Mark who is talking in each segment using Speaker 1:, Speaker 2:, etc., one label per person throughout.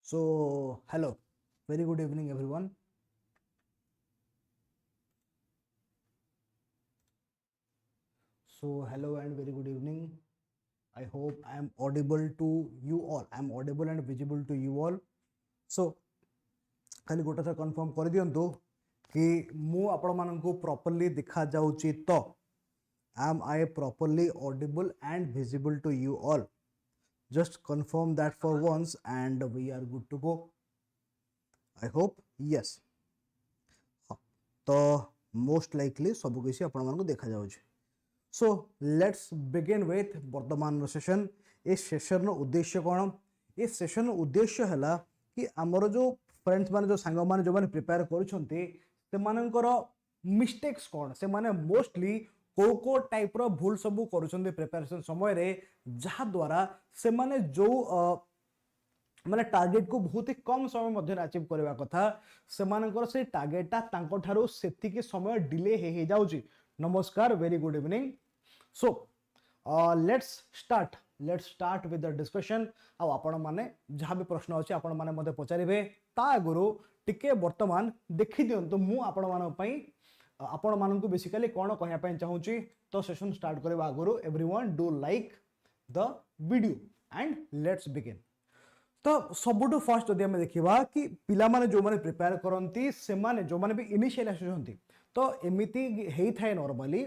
Speaker 1: So, hello, very good evening, everyone. So, hello and very good evening. I hope I am audible to you all. I am audible and visible to you all. So, खाली गोटे थर confirm कर दियंतु कि मु आपण मानकु properly दिखा जाउची तो am I properly audible and visible to you all? Just confirm that for once and we are good to go. I hope yes. तो मोस्ट लाइकली सब किसी आपण मानकु देखा जाउची. सो लेट्स बिगिन विथ वर्तमान सेशन. इस सेशन उद्देश्य कौन? इस सेशन उद्देश्य है कि आमर जो फ्रेंड्स माने जो सांग माने जो माने प्रिपेयर करूछंती से मानकर मिस्टेक्स कौन से माने मोस्टली को टाइप रो भूल सब करूछंती प्रिपरेशन समय रे जहा द्वारा से माने जो माने टार्गेट को बहुत ही कम समय मध्य अचीव करबा कथा से मानकर से टार्गेटटा तांको ठारो सेति के समय डिले हे जाउची. नमस्कार, very good evening. So let's start with the discussion. आपण माने जहाँ भी प्रश्न अच्छे आपण माने मते पचारिबे ता आगुरु टिके वर्तमान देखि दियंतु मु आपण मानन पई आपण मानन को बेसिकली कोन कहया पई चाहूची. तो सेशन स्टार्ट करबा आगुरु everyone do like the video and let's begin. तो सबुठु फर्स्ट जदि आम देखा कि पिला माने जो माने प्रिपेयर करती से माने जो माने भी इनिशियल आसुचंती तो एमिति हेई थाए नॉर्मली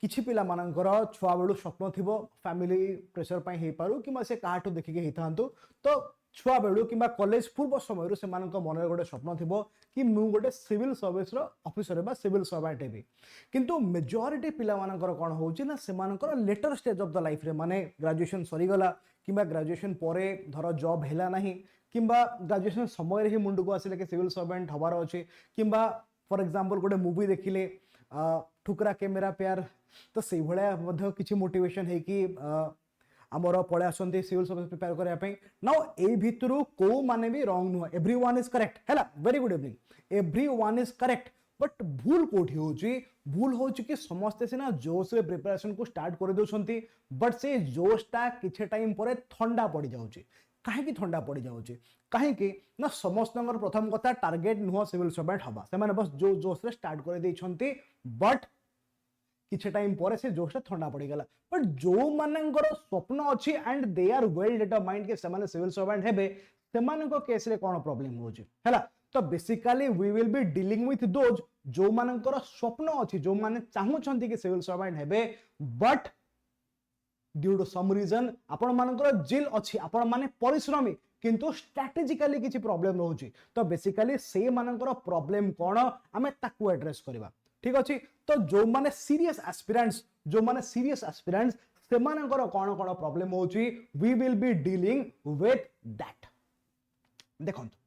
Speaker 1: किछि पिला मानकर छुआ बेलू स्वप्न थिबो फैमिली प्रेशर पई हेई पारु कि से काहाठु देखिके हेई थांतु तो छुआ बेलू किंबा कॉलेज पूर्व समय से मन गोटे स्वप्न थिबो कि मु गोटे सिविल सर्विस रो ऑफिसर बा सिविल सर्वेंट हेबी. किंतु मेजॉरिटी पिला मानकर कोन होउची ना से मानकर later stage of the life रे माने ग्रेजुएशन सरी गला किंबा ग्रेजुएशन परे धर जॉब हैला नाही किंबा ग्रेजुएशन समय रे ही मुंड को आसिले कि सिविल सर्वेंट हबार अछि किंबा फॉर एग्जांपल गोटे मूवी देखिले ठुकरा के मेरा प्यार तो से भलिया मध्ये किछि मोटिवेशन है कि आमर पळे आसंती सिविल सर्विस प्रिपेयर करया पई. नाउ ए भितरु को माने भी रॉन्ग नुह. एवरीवन इज करेक्ट हैला. Very good evening. Everyone is correct but भूल कोठी होची. भूल होची कि समस्ते सिना जोश रे प्रिपरेशन को स्टार्ट कर दोछंती बट से जोशटा किछ टाइम परे ठंडा पड़ी जाउची. काहे कि ठंडा पड़ी जाउची काहे कि ना समस्तनगर प्रथम कथा टारगेट नुह सिविल सर्वेंट हबा. से माने बस जो जोश रे स्टार्ट कर देछंती बट किछ टाइम परे से जोशटा ठंडा पड़ी गला. बट जो मानकर स्वप्न अछि and they are well determined के से माने सिविल सर्वेंट हेबे से मानको केस रे कोन प्रॉब्लम होची हैला. तो basically we will be dealing with those जो मानकर स्वप्न अछि जो माने चाहुछंती कि सिविल सर्वेंट हेबे but due to some reason आपण मानकर जिल अछि आपण माने परिश्रमी किंतु स्ट्रेटेजिकली किछि प्रॉब्लम रहउची. तो बेसिकली से मानकर प्रॉब्लम कोन हमें ताकू एड्रेस करबा. ठीक अछि. तो जो माने सीरियस एस्पिरेंट्स से मानकर कोन कोन प्रॉब्लम होची we will be dealing with that. देखंतु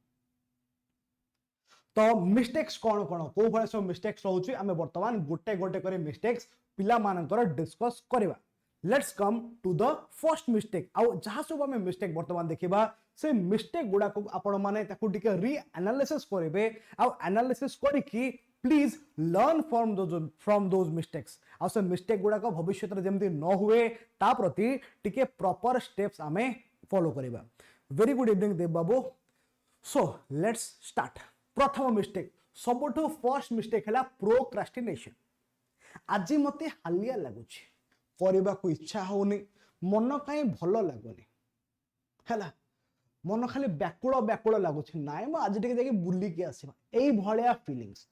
Speaker 1: तो मिस्टेक्स कोन कोन को भले सब मिस्टेक्स रहउची आमे वर्तमान गोटे गोटे करे मिस्टेक्स पिला मानकर डिस्कस करबा. Let's come to the first mistake. आ जहां सब आमे मिस्टेक वर्तमान देखिबा से मिस्टेक गुडा को आपण माने ताकू टिके री एनालिसिस करबे आ एनालिसिस करी कि please learn from those mistakes. आ से मिस्टेक गुडा को भविष्य रे जेमति न हुए ता प्रति टिके प्रॉपर स्टेप्स आमे फॉलो करबा. वेरी गुड इवनिंग देव बाबू. So let's start. प्रथम मिस्टेक सबुठु फर्स्ट मिस्टेक हैला प्रोक्रास्टिनेशन. आज मते हालिया लागुची करबा को इच्छा होनी मन काई भलो लागोनी हैला. मन खाली व्याकुल लागुची नाय म आज टिके जाके बुली के आसीबा एई भलिया फीलिंग्स.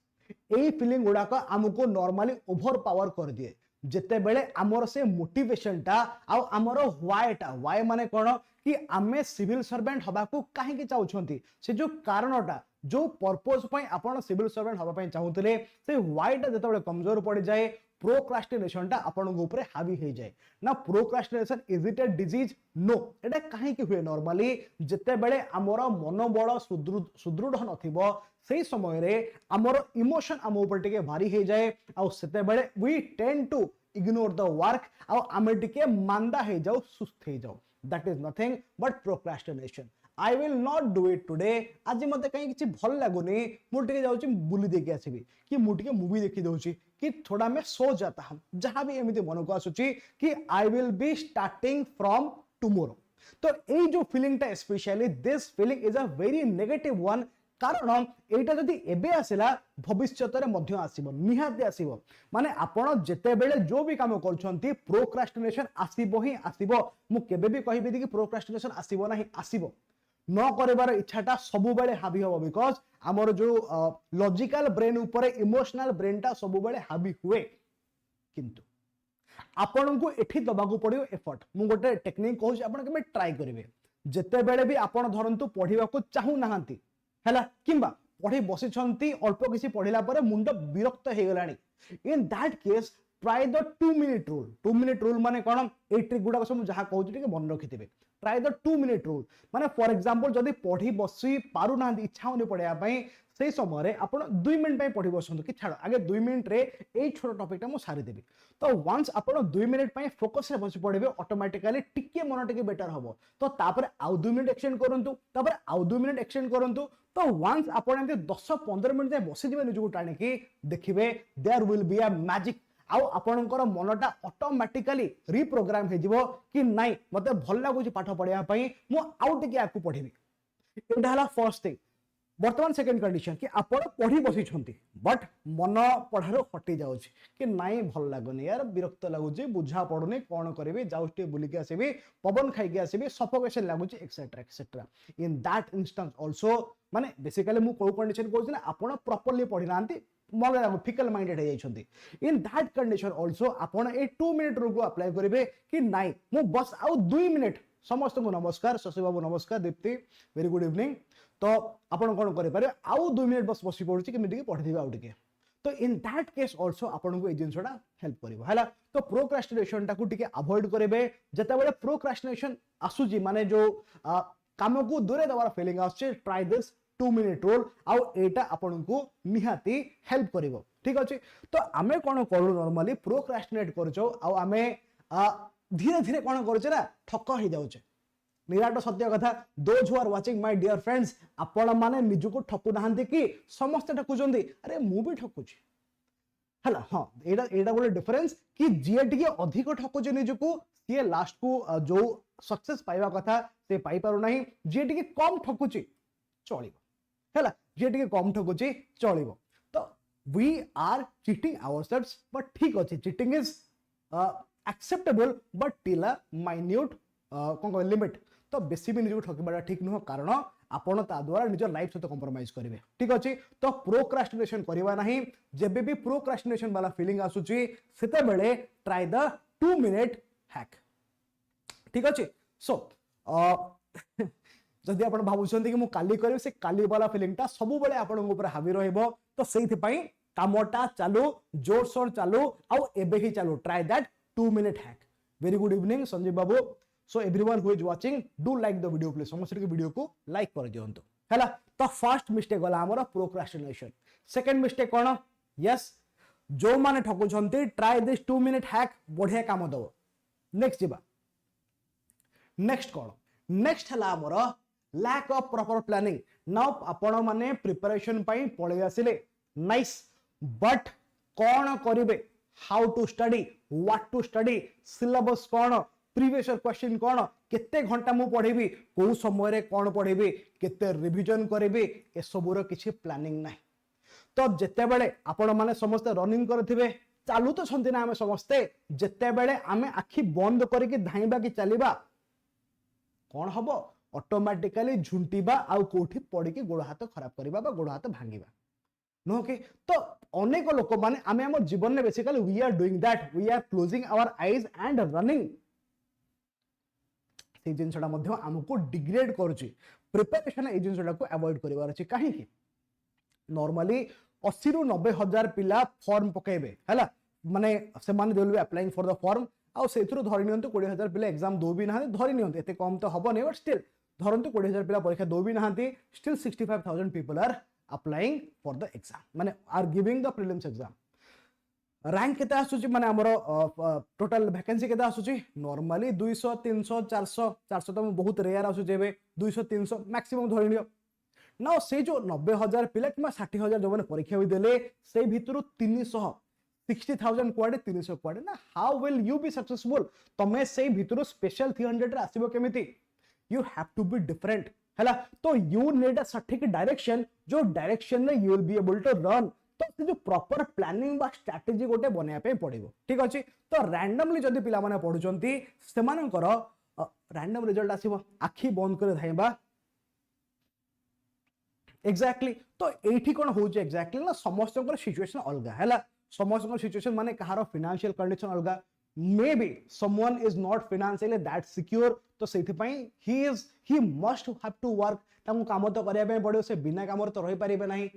Speaker 1: एई फीलिंग गुडा को हमको नॉर्मली ओवर पावर कर दिए जेते बेले आमर से मोटिवेशन टा आ आमर व्हाई माने कोन कि आमे सिविल सर्वेंट हबा को काहे के चाहउछंती से जो कारणटा जो पर्पस पई आपण सिविल सर्वेंट हबा पई चाहुतले से व्हाईटा जते बेले कमजोर पड़ी जाए प्रोक्रास्टिनेशन टा आपण को ऊपर हावी हो जाए ना. Procrastination is it a disease? No. एटा काहे कि हुए नॉर्मली जते बेले आमर मनोबल सुदृढ़ नथिबो सेही समय रे आमर इमोशन आम ऊपर टिके भारी हो जाए आ सेते बेले we tend to ignore the work आ आमे टिके मांदा हो जाओ सुस्त हो जाओ. That is nothing but procrastination. I will not do it today. आज मते कहीं किछि भल लागुनी मु टिके जाउची बुली देखि आसीबी कि मु टिके मूवी देखि दउची कि थोड़ा मैं सो जाता हम जहां भी एमिति मन को आसुची कि I will be starting from tomorrow. तो ये जो फीलिंग टा specially this feeling is a very negative one कारण एटा जदि एबे आसिला भविष्यत रे मध्य आसीबो निहाती आसीबो माने आपण जेते बेले जो भी काम करछंती प्रोक्रास्टिनेशन आसीबो ही आसीबो मु केबे भी कहबी कि प्रोक्रास्टिनेशन आसीबो नाही आसीबो न करिवार इच्छाटा सबु बेले हावी हो बिकॉज हमर जो लॉजिकल ब्रेन ऊपर इमोशनल ब्रेन टा सबु बेले हावी हुए किंतु आपण को एठी दबाकू पड़ियो एफर्ट मु गोटे टेक्निक कहूँ आपण के ट्राई करेंगे जिते बेले भी आपण धरंतु पढ़िबा को चाहू नाहंती हैला किंबा पढ़ी बसी अल्प किसी पढ़िला पर मुंड विरक्त हो गलानी in that case try the 2 minute rule 2 minute rule माने कोन ए ट्रिक गुडा सब जहा कहू छी के मन रखिथिबे ट्राई द 2 मिनिट रूल माने फॉर एग्जांपल जदी पढ़ी बसी पारु ना इच्छा होने पढ़िया पई से समय आपण 2 मिनिट पई पढ़ी बसंतु कि छाड़ आगे 2 मिनिट रे ए छोटो टॉपिक टा मु सारी देबी तो वंस आपण 2 मिनिट पई फोकस रे बसी पढ़िबे ऑटोमेटिकली टिके मन टिके बेटर हबो तो तापर आउ 2 मिनिट एक्सटेंड करंतु तापर आउ 2 मिनिट एक्सटेंड करंतु तो वंस आपण एमते 10-15 मिनिट जाय बसी दिबे निजु टाणी कि देखिबे there will be a magic आउ आपणकर मनटा ऑटोमेटिकली रिप्रोग्राम हे जिवो कि नाही मते भल लागु छी पाठ पढिया पई मु आउ टिके आकु पढिबी एटा हला फर्स्ट थिंग वर्तमान सेकंड कंडीशन कि आपण पढ़ी बसी छंती बट मन पढ़ारो हटि जाउछि कि नाही भल लागुनी यार विरक्त लागुछि बुझा पडुनी कोन करबी जाउस्टे बुली के आसीबी पवन खाइ के आसीबी सफोकेशन लागुछि etcetera etcetera in that instance also माने बेसिकली मु को कंडीशन कहउछि ना आपण प्रॉपर्ली पढ़ी नांती मन लागु फिकल माइंडेड हे जाइछंती इन दैट कंडीशन आल्सो आपण ए 2 मिनिट रूल को अप्लाई करिवे कि नाही मु बस आउ 2 मिनिट समस्त को नमस्कार शशि बाबू नमस्कार दीप्ति वेरी गुड इवनिंग तो आपण कोन करि पारे आउ 2 मिनिट बस बसी पडुची कि मिटिके पढि दिबा आउ टिके तो इन दैट केस आल्सो आपण को ए जिंसडा हेल्प करिवो हला तो प्रोक्रास्टिनेशन टा को टिके अवॉइड करिवे जते बेले प्रोक्रास्टिनेशन आसुजी माने जो काम को दूरे दबार फीलिंग आछे ट्राई दिस 2 मिनिट रूल आउ एटा आपण को निहाती हेल्प करिवो ठीक अछि तो आमे कोन करू नॉर्मली प्रोक्रास्टिनेट करछो आउ आमे धीरे धीरे कोन करछे ना ठक हो जाउछे निराट सत्य कथा those who are watching my dear friends आपण माने निजु को ठकु नाहंती कि समस्त ठकुचंदी अरे मु भी ठकुची हला हां एटा गोटे डिफरेंस कि जे टिके अधिक ठकुचे निजु को से लास्ट को जो सक्सेस पाइबा कथा से पाई पारु नाही जे टिके कम ठकुची चलिबो हला जे टिके कम ठकुची चलिबो तो we are cheating ourselves but ठीक अछि cheating is acceptable but till a minute कोन लिमिट तो बेसी भी निजो ठकिबाटा ठीक नुह कारण आपण ता द्वारा निज लाइफ सहित कंप्रोमाइज करिवे ठीक अछि तो प्रोक्रास्टिनेशन करिवा नाही जेबे भी प्रोक्रास्टिनेशन वाला फीलिंग आसुची सेते बेले ट्राई द 2 मिनिट हैक ठीक अछि सो जदि आपण भाबुछंती कि मु काली करिवे से काली वाला फीलिंग ता सब बेले आपण ऊपर हावी रहइबो तो सेहि पई कामटा चालू जोर सोर चालू आ एबे ही चालू try that 2 minute hack very good evening Sanjeev Babu so everyone who is watching do like the video please समस्त के वीडियो को लाइक कर दियंतु हैला तो फर्स्ट मिस्टेक वाला हमर प्रोक्रास्टिनेशन सेकंड मिस्टेक कोन यस जो माने ठकु छंती ट्राई दिस 2 मिनिट हैक बढ़िया काम दबो नेक्स्ट जीवा नेक्स्ट कोन नेक्स्ट हला हमर lack of proper planning now आपण माने प्रिपरेशन पई पळे आसिले नाइस बट कोन करिवे how to study what to study syllabus कोन प्रीवियस क्वेश्चन कोन केते घंटा मु पढिबी को समय रे कोन पढिबी केते रिवीजन करिबी ए सबुर किछि प्लानिंग नाही तो जेते बेले आपण माने समस्त रनिंग करथिबे चालू तो छंती ना हम समस्ते जेते बेले आमे आखी बंद करके धाइबा कि चलीबा कोन हबो ऑटोमेटिकली झुंटीबा आ कोठी पड़ी के गोड़ हाथ खराब करबा बा गोड़ हाथ भांगीबा नो के तो अनेक लोक माने आमे हमर जीवन में basically we are doing that we are closing our eyes and running से जिनसडा मध्ये हमको डिग्रेड करूची प्रिपरेशन ए जिनसडा को अवॉइड करिवार अछि काहे कि नॉर्मली 80 रु 90 हजार पिला फॉर्म पकेबे हला माने से माने they will be applying for the form आ सेथुरो धरि नियंतु 20 हजार पिला एग्जाम दो भी ना धरि नियंतु एते कम तो हबो नै बट स्टिल धरंतु 20 हजार पिला परीक्षा दो भी नाहंती still 65000 people are applying for the exam माने are giving the prelims exam rank केते आसुची माने हमरो टोटल वैकेंसी केते आसुची नॉर्मली 200 300 400 400 तो बहुत रेयर आसु जेबे 200 300 मैक्सिमम धरि नियो ना से जो 90000 पिला किमा 60000 जो माने परीक्षा भी देले से भितरु 300 60000 क्वाडे 300 क्वाडे ना how will you be successful तमे से भितरु स्पेशल 300 रे आसीबो केमिति you have to be different हैला तो you need a सठिक डायरेक्शन जो डायरेक्शन में you will be able to run तो से जो प्रॉपर प्लानिंग बा स्ट्रेटजी गोटे बनिया पे पड़िबो ठीक अछि तो रैंडमली जदी पिला माने पढुचंती सेमानकर रैंडम रिजल्ट आसीबो आखी बंद करे धाइबा एक्जेक्टली तो एठी कोन होउचे एक्जेक्टली ना समस्तकर सिचुएशन अलगा हैला समस्तकर सिचुएशन माने कहारो फाइनेंशियल कंडीशन अलगा may be someone is not financially that secure तो सेथि पई he must have to work तामु काम तो करिया पे पड़ियो से बिना काम तो रहि परिबे नाही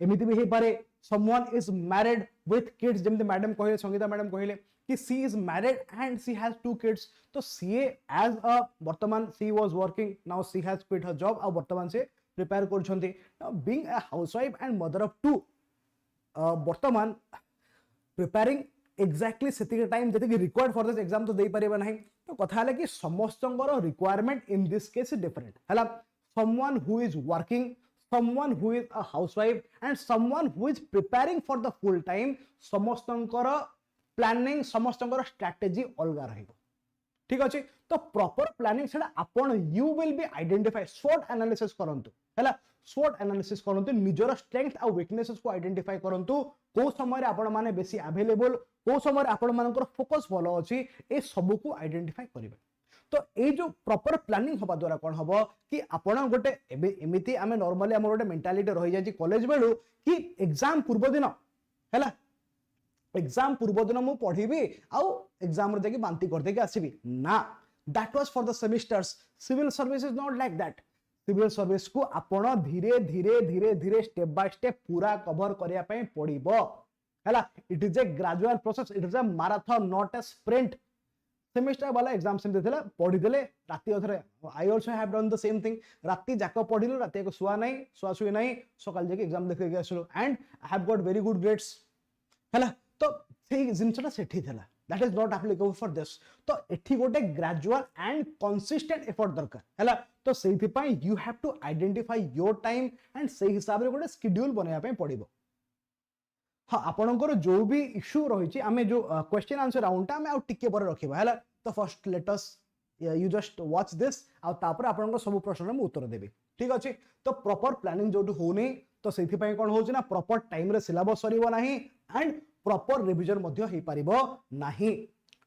Speaker 1: एमिति भी हे पारे someone is married with kids जेमते मैडम कहले संगीता मैडम कहले कि she is married and she has 2 kids तो सी एज अ वर्तमान she was working now she has quit her job और वर्तमान से प्रिपेयर करछंती now being a housewife and mother of 2 वर्तमान प्रिपेयरिंग एक्जेक्टली सेति टाइम जति रिक्वायर्ड फॉर दिस एग्जाम तो देई परिबा नाही तो कथा हला कि समस्तंगर requirement in this case is different हला someone who is working someone who is a housewife and someone who is preparing for the full time समस्तंकर प्लानिंग समस्तंकर स्ट्रेटजी अलगा रहिबो ठीक अछि तो प्रॉपर प्लानिंग सेडा आपण यू विल बी आइडेंटिफाई स्वॉट एनालिसिस करंतु हैला स्वॉट एनालिसिस करंतु निजर स्ट्रेंथ आ वीकनेसेस को आइडेंटिफाई करंतु को समय रे आपण माने बेसी अवेलेबल को समय रे आपण मानकर फोकस भलो अछि ए सब को आइडेंटिफाई करिवे तो ये जो प्रॉपर प्लानिंग हवा द्वारा कौन हम कि आपण गोटे एमती आम नॉर्मली आम गोटे मेंटालिटी रही जाए कॉलेज बेलू कि एग्जाम पूर्व दिन है एग्जाम पूर्व दिन मु पढ़ी आउ एग्जाम रे बांती करदे के आसीबी ना that was for the semesters civil service is not like that civil service को आपण धीरे धीरे धीरे धीरे स्टेप बाय स्टेप पूरा कवर करिया पई पड़िबो हैला it is a gradual process it is a marathon not a sprint semester वाला एग्जाम सेम देथिला पढी देले राती अथरे I also have done the same thing राती जाको पढिलो राती को सुआ नाही सुआ सुई नाही सकाल जेके एग्जाम देखे के आसलो and I have got very good grades हैला तो सेही जिंसटा सेठी थिला that is not applicable for this तो एठी गोटे ग्रेजुअल एंड कंसिस्टेंट एफर्ट दरकार हैला तो सेही पई you have to identify your time and सेही हिसाब रे गोटे शेड्यूल बनाया पई पड़िबो हाँ आपनकर जो भी इश्यू रही आमे जो क्वेश्चन आंसर राउंड आमे आउ टिके पर रखिबा हैला तो first let us you just watch this आ तापर आपनकर सब प्रश्न में उत्तर देबे ठीक अछि तो प्रॉपर प्लानिंग जोटू होनी तो सेथि पई कोन होछि ना प्रॉपर टाइम रे सिलेबस सरीबो नाही एंड प्रॉपर रिवीजन मध्ये होई परिबो नाही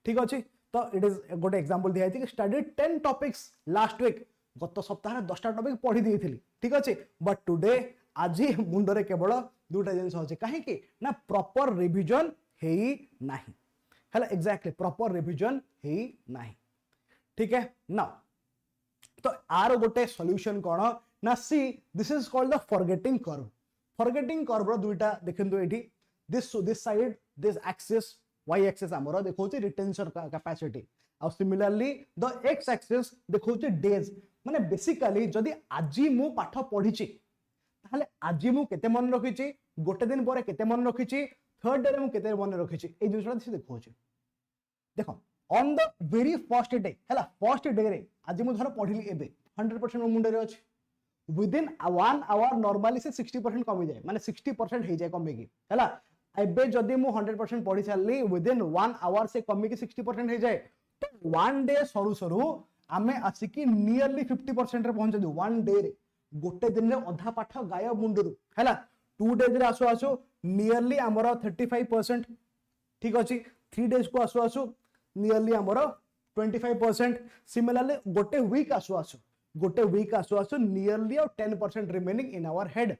Speaker 1: ठीक अछि तो इट इज गोटे एग्जांपल दिया कि स्टडी 10 टॉपिक्स लास्ट वीक गत सप्ताह रे 10टा टॉपिक पढी देथिली ठीक अछि बट टुडे आज मुंडरे केवल दुटा जिनस होछि काहे कि ना प्रॉपर रिवीजन हेई नाही हैला एग्जैक्टली प्रॉपर रिवीजन हेई नाही ठीक है ना तो आर गोटे सॉल्यूशन कोन ना see this is called the forgetting curve रो दुटा देखंतु एठी this side this axis y axis हमरो देखौछि रिटेंशन कैपेसिटी और सिमिलरली द x एक्सिस देखौछि डेज माने बेसिकली जदी आजी मु पाठ पढिछि ताले आजी मु केते मन रखिछि गोटे दिन पर केते मन रखिछि थर्ड डे रे मु केते मन रखिछि ए जिनिसटा से देखौछि देखो on the very first day हैला फर्स्ट डे रे आजी मु धर पढिली एबे 100% मो मुंडे रे अछि विदिन 1 आवर नॉर्मली से 60% कमी जाए माने 60% हे जाए कमी की हैला एबे जदी मु 100% पढी छाली विदिन 1 आवर से कमी की 60% हे जाए तो 1 डे सरू सरू आमे आसी की नियरली 50% रे पहुंच दउ 1 डे रे गोटे दिन रे अधा पाठ गायब मुंडरू हैला 2 डेज रे आसो आसो नियरली हमरो 35% ठीक अछि 3 डेज को आसो आसो नियरली हमरो 25% सिमिलरली गोटे वीक आसो आसो nearly 10% remaining in our head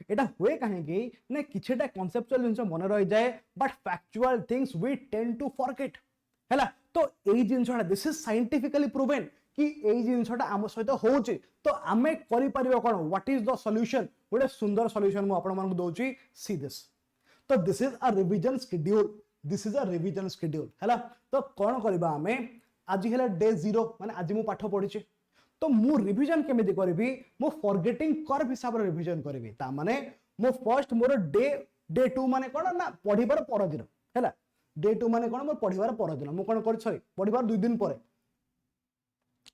Speaker 1: एटा हुए काहे कि ने किछटा कांसेप्चुअल जिंस मन रहि जाए but factual things we tend to forget हैला तो एई जिंसटा दिस इज साइंटिफिकली प्रूवन कि एई जिंसटा हम सहित होउची तो आमे करि परिबो कोन व्हाट इज द सॉल्यूशन गोटे सुंदर सॉल्यूशन मु आपण मानकु दोची सी दिस तो this is a revision schedule हैला तो कोन करबा आमे आज हेला डे 0 माने आज मु पाठ पढिछि तो मु रिवीजन केमिति करबी मु फॉरगेटिंग कर्व हिसाब रे रिवीजन करबी ता माने मु फर्स्ट मोर डे 2 माने कोन ना पढिबार पर दिन हैला डे 2 माने कोन मोर पढिबार पर दिन मु कोन कर सॉरी पढिबार 2 दिन परे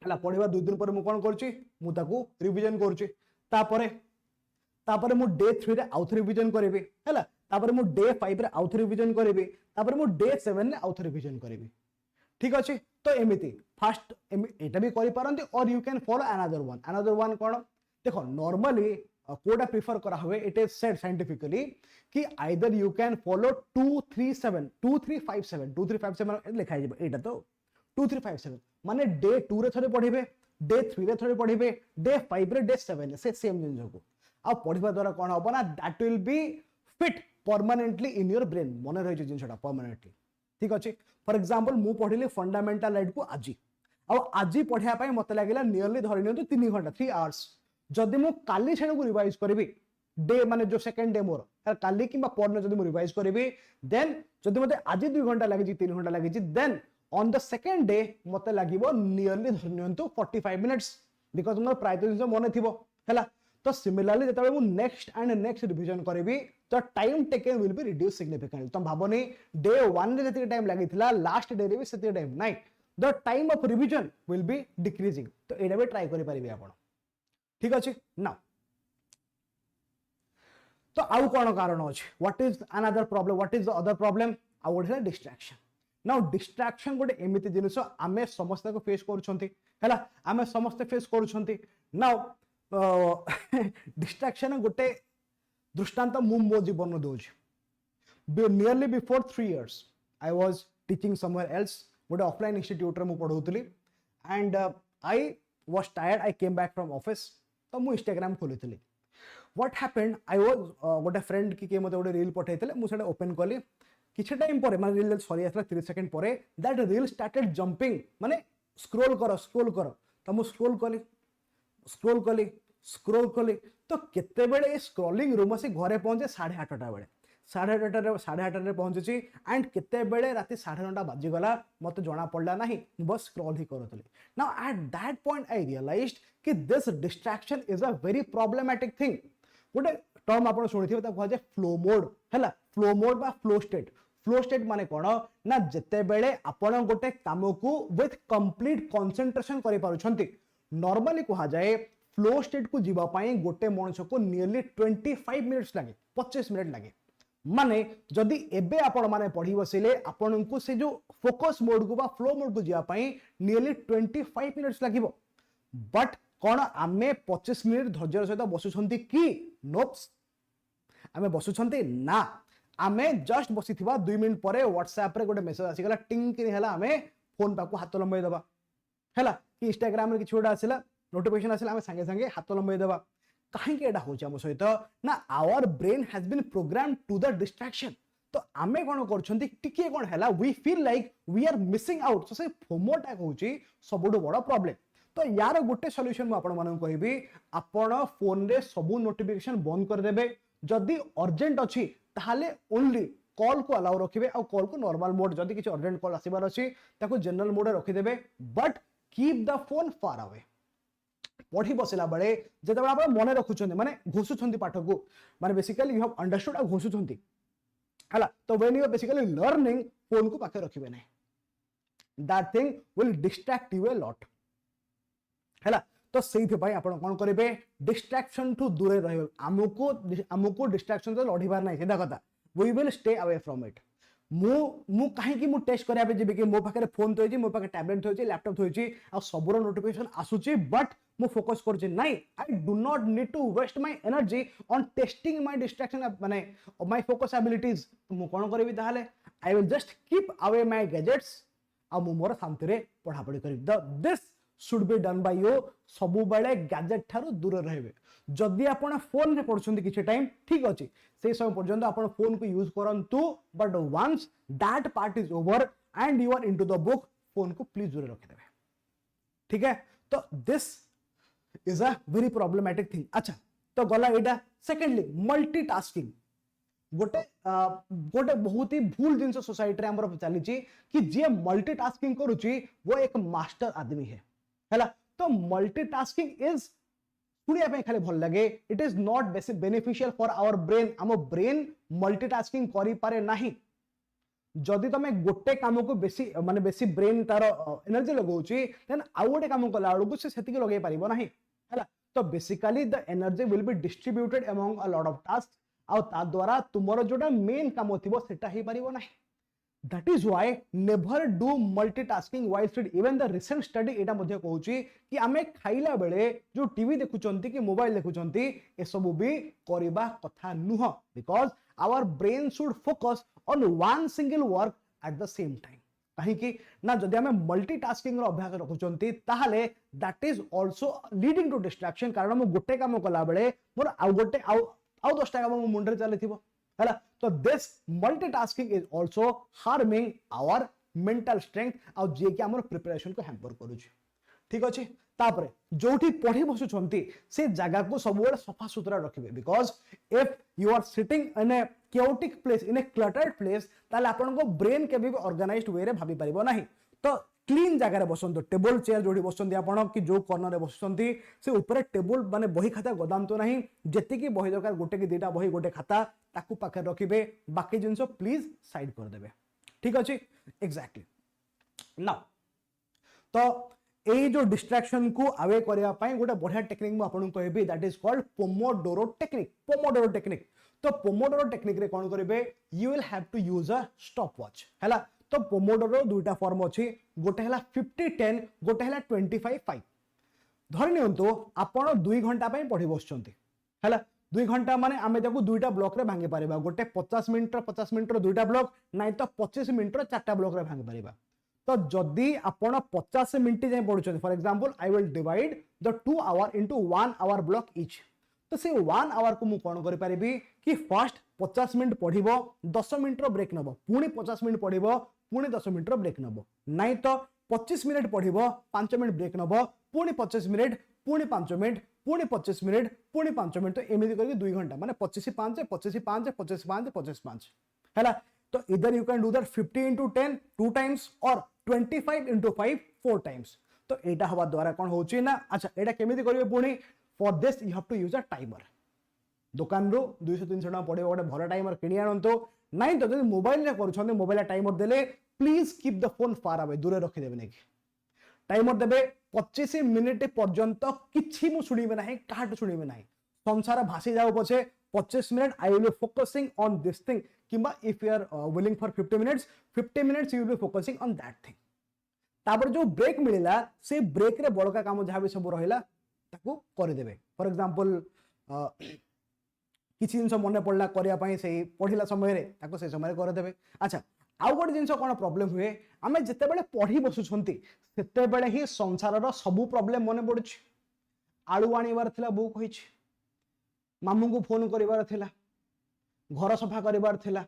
Speaker 1: हैला पढिबार 2 दिन परे मु कोन करछि मु ताकू रिवीजन करछि तापरे मु डे 3 रे आउथ रिवीजन करबी हैला तापरे मु डे 5 रे आउथ रिवीजन करबी तापरे मु डे 7 रे आउथ रिवीजन करबी ठीक अच्छे तो एमती फास्ट एटा भी करि पारंती और you can follow another one कोन देखो नॉर्मली कोडा प्रिफर करा हुए इट इज सेड साइंटिफिकली कि आइदर यू कैन फॉलो 2357 लिखा है एटा तो 2357 माने डे 2 रे थरे पढिबे डे 3 रे थरे पढिबे डे 5 रे डे 7 से सेम जिंस को आ पढिबा द्वारा कोन होबो ना that will B fit permanently in your brain मन रही जिनसटा परमानेंटली ठीक अच्छे फॉर एग्जांपल मु पढिली फंडामेंटल राइट को आज आज पढ़िया पाई मते लागला नियरली धरि नियंतु 3 घंटा 3 आवर्स जदि मु काली छेन को रिवाइज करबी डे माने जो सेकंड डे मोर काली किबा परन जदि मु रिवाइज करबी देन जदि मते आज 2 घंटा लागि 3 घंटा लागि then on the second day मते लागिवो नियरली धरि नियंतु 45 मिनिट्स बिकॉज़ मोर प्राय तो मन थिबो हैला तो सिमिलरली जेतबे मु नेक्स्ट रिवीजन करबी तो time taken will be reduce significantly तुम भाबनी डे 1 रे जति टाइम लागिथिला लास्ट डे रे भी सेति टाइम नाही the time of revision will be decreasing तो एडा भी ट्राई करि परिबे आपण ठीक अछि नाउ तो आउ कोन कारण अछि what is another problem what is the other problem आउ what is distraction now distraction गोटे एमिति जिनिस आमे समस्त को फेस करूछंती हैला आमे समस्त फेस करूछंती नाउ डिस्ट्रैक्शन गोटे दृष्टांत मु मो जीवन दोछि nearly before 3 years I was teaching somewhere else गोटे ऑफलाइन इंस्टीट्यूट रे मु पढौतली and I was tired I came back from office तो मु इंस्टाग्राम खोलितली व्हाट हैपेंड आई वाज गोटे फ्रेंड की मते गोटे रील पठाइतले मु सेटा ओपन कली किछ टाइम परे माने रील सॉरी आसला 30 सेकंड परे दैट रील स्टार्टेड जंपिंग माने स्क्रॉल करो तो मु स्क्रॉल कली तो केते बेले स्क्रॉलिंग रूम से घरे पहुंचे 8:30 बेले 8:30 पहुंची एंड केते बेले राति 9:30 बाजी गला मते जणा पड़ला नहीं बस स्क्रॉल ही करतली now at that point I realized कि this distraction is a very problematic thing गोटे टर्म आपण सुनिथिबे ता कहजे फ्लो मोड हैला फ्लो मोड बा फ्लो स्टेट माने कोन ना जेते बेले आपण गोटे काम को विथ कंप्लीट कंसंट्रेशन करि पारुछंती नॉर्मली कहा जाए फ्लो स्टेट को जीवा पाई गोटे मनुष्य को नियरली 25 मिनिट्स लगे 25 मिनिट लगे माने जदि एबे आपण माने पढ़ी बसिले आपण को से जो फोकस मोड को बा फ्लो मोड को जीवा पाई नियरली 25 मिनिट्स लागिवो बट कोन आमे 25 मिनिट धैर्य सहित बसुछंती कि नोप्स आमे बसुछंती ना आमे जस्ट बसिथिबा 2 मिनिट परे व्हाट्सएप रे गोटे मेसेज आसी गला टिंग कि हैला आमे फोन पाको हाथ लंबाई दबा हैला कि इंस्टाग्राम रे किछोडा आसिला नोटिफिकेशन आसिला आमे संगे संगे हाथ लंबाई दबा काहे के एडा होचा हम सहित ना our brain has been programmed to the distraction तो आमे कोन करछंती टिके कोन हैला we feel like we are missing out so से फोमो टा होची सबुडो बडा प्रॉब्लम तो यार गोटे सॉल्यूशन आपण मानन कहबी आपण फोन रे सब नोटिफिकेशन बंद कर देबे जदी अर्जेंट अछि ताहाले ओनली कॉल को अलाउ रखिबे आ कॉल को नॉर्मल मोड जदी किछ अर्जेंट कॉल आसीबार अछि ताको जनरल मोड रे रखि देबे but keep the phone far away पढ़ी बसला बेले जते आप मन रखुछंती माने घोषुछंती पाठ को माने बेसिकली यू हैव अंडरस्टूड आ घोषुछंती हला तो when you are basically learning phone को पाखे रखिबे नै that thing will distract you a lot हला तो सेहि भाई आपण कोन करिवे डिस्ट्रैक्शन टू दूर रहिबे हमको डिस्ट्रैक्शन तो लढिबार नै सीधा कथा we will stay away from it मु काहे कि मु टेस्ट करिया पे जेबे कि मो पाखे फोन थोइची मो पाखे टैबलेट थोइची लैपटॉप थोइची आ सबरो नोटिफिकेशन आसुची बट मु फोकस करछि नै I do not need to waste my energy on testing my distraction माने माय फोकस एबिलिटीज मु कोन करबी ताहाले I will just keep away my gadgets आ मु मोर शांति रे पढा पढी करी this should be done by you सबु बेले गैजेट थारु दूर रहबे जदि आपण फोन रे पढुछंती किछ टाइम ठीक अछि से समय पर्यंत आपण फोन को यूज करंतु but once that part is over and you are into the book phone को प्लीज दूर रख देबे ठीक है तो this is a very problematic thing अच्छा तो गला एटा सेकेंडली मल्टीटास्किंग गोटे गोटे बहुत ही भूल जिनस सोसाइटी रे हमर चली कि जे मल्टीटास्किंग करूची वो एक मास्टर आदमी है हैला तो मल्टीटास्किंग इज सुनिया पे खाली भल लगे it is not beneficial for our brain आम ब्रेन मल्टीटास्किंग करि पारे नाही जदि तमे गोटे काम को बेसी माने बेसी ब्रेन तार एनर्जी लगाउची देन आउ गोटे काम कला बेलू से सेति के लगे पारिबो नाही हैला तो basically the energy will be distributed among a lot of task आ ता द्वारा तुमरो जोटा मेन काम थिबो सेटा ही पारिबो नाही That is why never do multitasking while study. Even the recent study एटा मध्ये कहूची कि आमे खाइला बेले जो टीवी देखुचंती कि मोबाइल देखुचंती ए सब भी करिबा कथा नुह, because our brain should focus on one single work at the same time. कहीं कि ना जदि आमे मल्टीटास्किंग रो अभ्यास रखुचंती ताहाले that is also leading to distraction, कारण मो गोटे काम कला बेले मोर आउ गोटे आउ 10टा काम मो मुंडरे चलीथिबो हैला. तो this multitasking is also harming our mental strength आउ जे कि हमर प्रिपरेशन को हैम्पर करूची. ठीक अछि. तापरे जोठी पढ़ी बसुछंती से जगह को सब बेले सफा सुतरा रखिबे, because if you are sitting in a chaotic place, in a cluttered place, ताले आपन को ब्रेन के भी ऑर्गेनाइज्ड वे रे भाबी परिबो नाही. तो क्लीन जगह रे बसंतो, टेबल चेयर जोठी बसंती आपण कि जो कॉर्नर रे बसंती से ऊपर टेबल माने बही खाता गदामतो नाही. जेति की बही दरकार गोटे की दुटा बही गोटे खाता ताकू पाखे रखिबे, बाकी जिंसो प्लीज साइड कर देबे. ठीक अछि. एग्जैक्टली. नाउ तो ए जो डिस्ट्रैक्शन को अवे करिया पई गोटे बढ़िया टेक्निक म आपन कहबी, that is called pomodoro technique. Pomodoro technique. तो पोमोडोरो टेक्निक रे कोन करिवे, you will have to use a stopwatch हैला. तो पोमोडोरो दुटा फॉर्म अछि, गोटे हैला 50-10, गोटे हैला 25-5. धरि नियंतो आपण 2 घंटा पई पढी बसचंती हैला. 2 घंटा माने आमे ताकू दुईटा ब्लॉक रे भांगी पारिबा. गोटे 50 मिनिट रो दुईटा ब्लॉक, नाइ तो 25 मिनिट रो चारटा ब्लॉक रे भांगी पारिबा. तो जदि आपण 50 मिनिट जाय पढुछन, for example I will divide the 2 hour into 1 hour block each. तो से 1 आवर को मु कोन करि पारिबी कि फर्स्ट 50 मिनिट पढिबो, 10 मिनिट रो ब्रेक नबो, पुणी 50 मिनिट पढिबो, पुणी 10 मिनिट रो ब्रेक नबो. नाइ तो 25 मिनिट पढिबो, 5 मिनिट ब्रेक नबो, पुणी 25 मिनिट, पुणी 5 मिनिट, पुणी 25 मिनिट, पुणी 5 मिनिट. तो एमिति करके 2 घंटा माने 25-5 25-5 25-5 25-5 हैला. तो इधर you can do that 50 into 10 2 times और 25 into 5 4 times. तो एटा हवा द्वारा कोन होची ना. अच्छा एटा केमिति करिवे पुणी, for this you have to use a timer. दुकान रो 200-300 टका पड़े गोटे भल टाइमर किनि आनंतो. नाइ तो जदि मोबाइल रे करूछन, मोबाइल टाइमर देले please keep the phone far away, दूर रखि देबे नै. टाइमर देबे 25 मिनिट पर्यंत किछि मु सुनिबे नाही, काहाट सुनिबे नाही. संसार भासी जाऊ पछे 25 minute I will be focusing on this thing. किंबा if you are willing for 50 minutes you will be focusing on that thing. तापर जो ब्रेक मिलिला से ब्रेक रे बड़का काम जहा भी सब रहिला ताकू कर देबे. फॉर एग्जांपल किछि जिंस मने पड़ला करिया पई से पढिला समय रे ताको से समय कर देबे. अच्छा आउ गोटे जिंस कोन प्रॉब्लम हुए, आमे जते बेले पढी बसुछंती सेते बेले ही संसार रो सब प्रॉब्लम मने पडुछि. आळू आनिबार थिला बो कहिछि, मामू को फोन करिवार थिला, घर सफा करिवार थिला,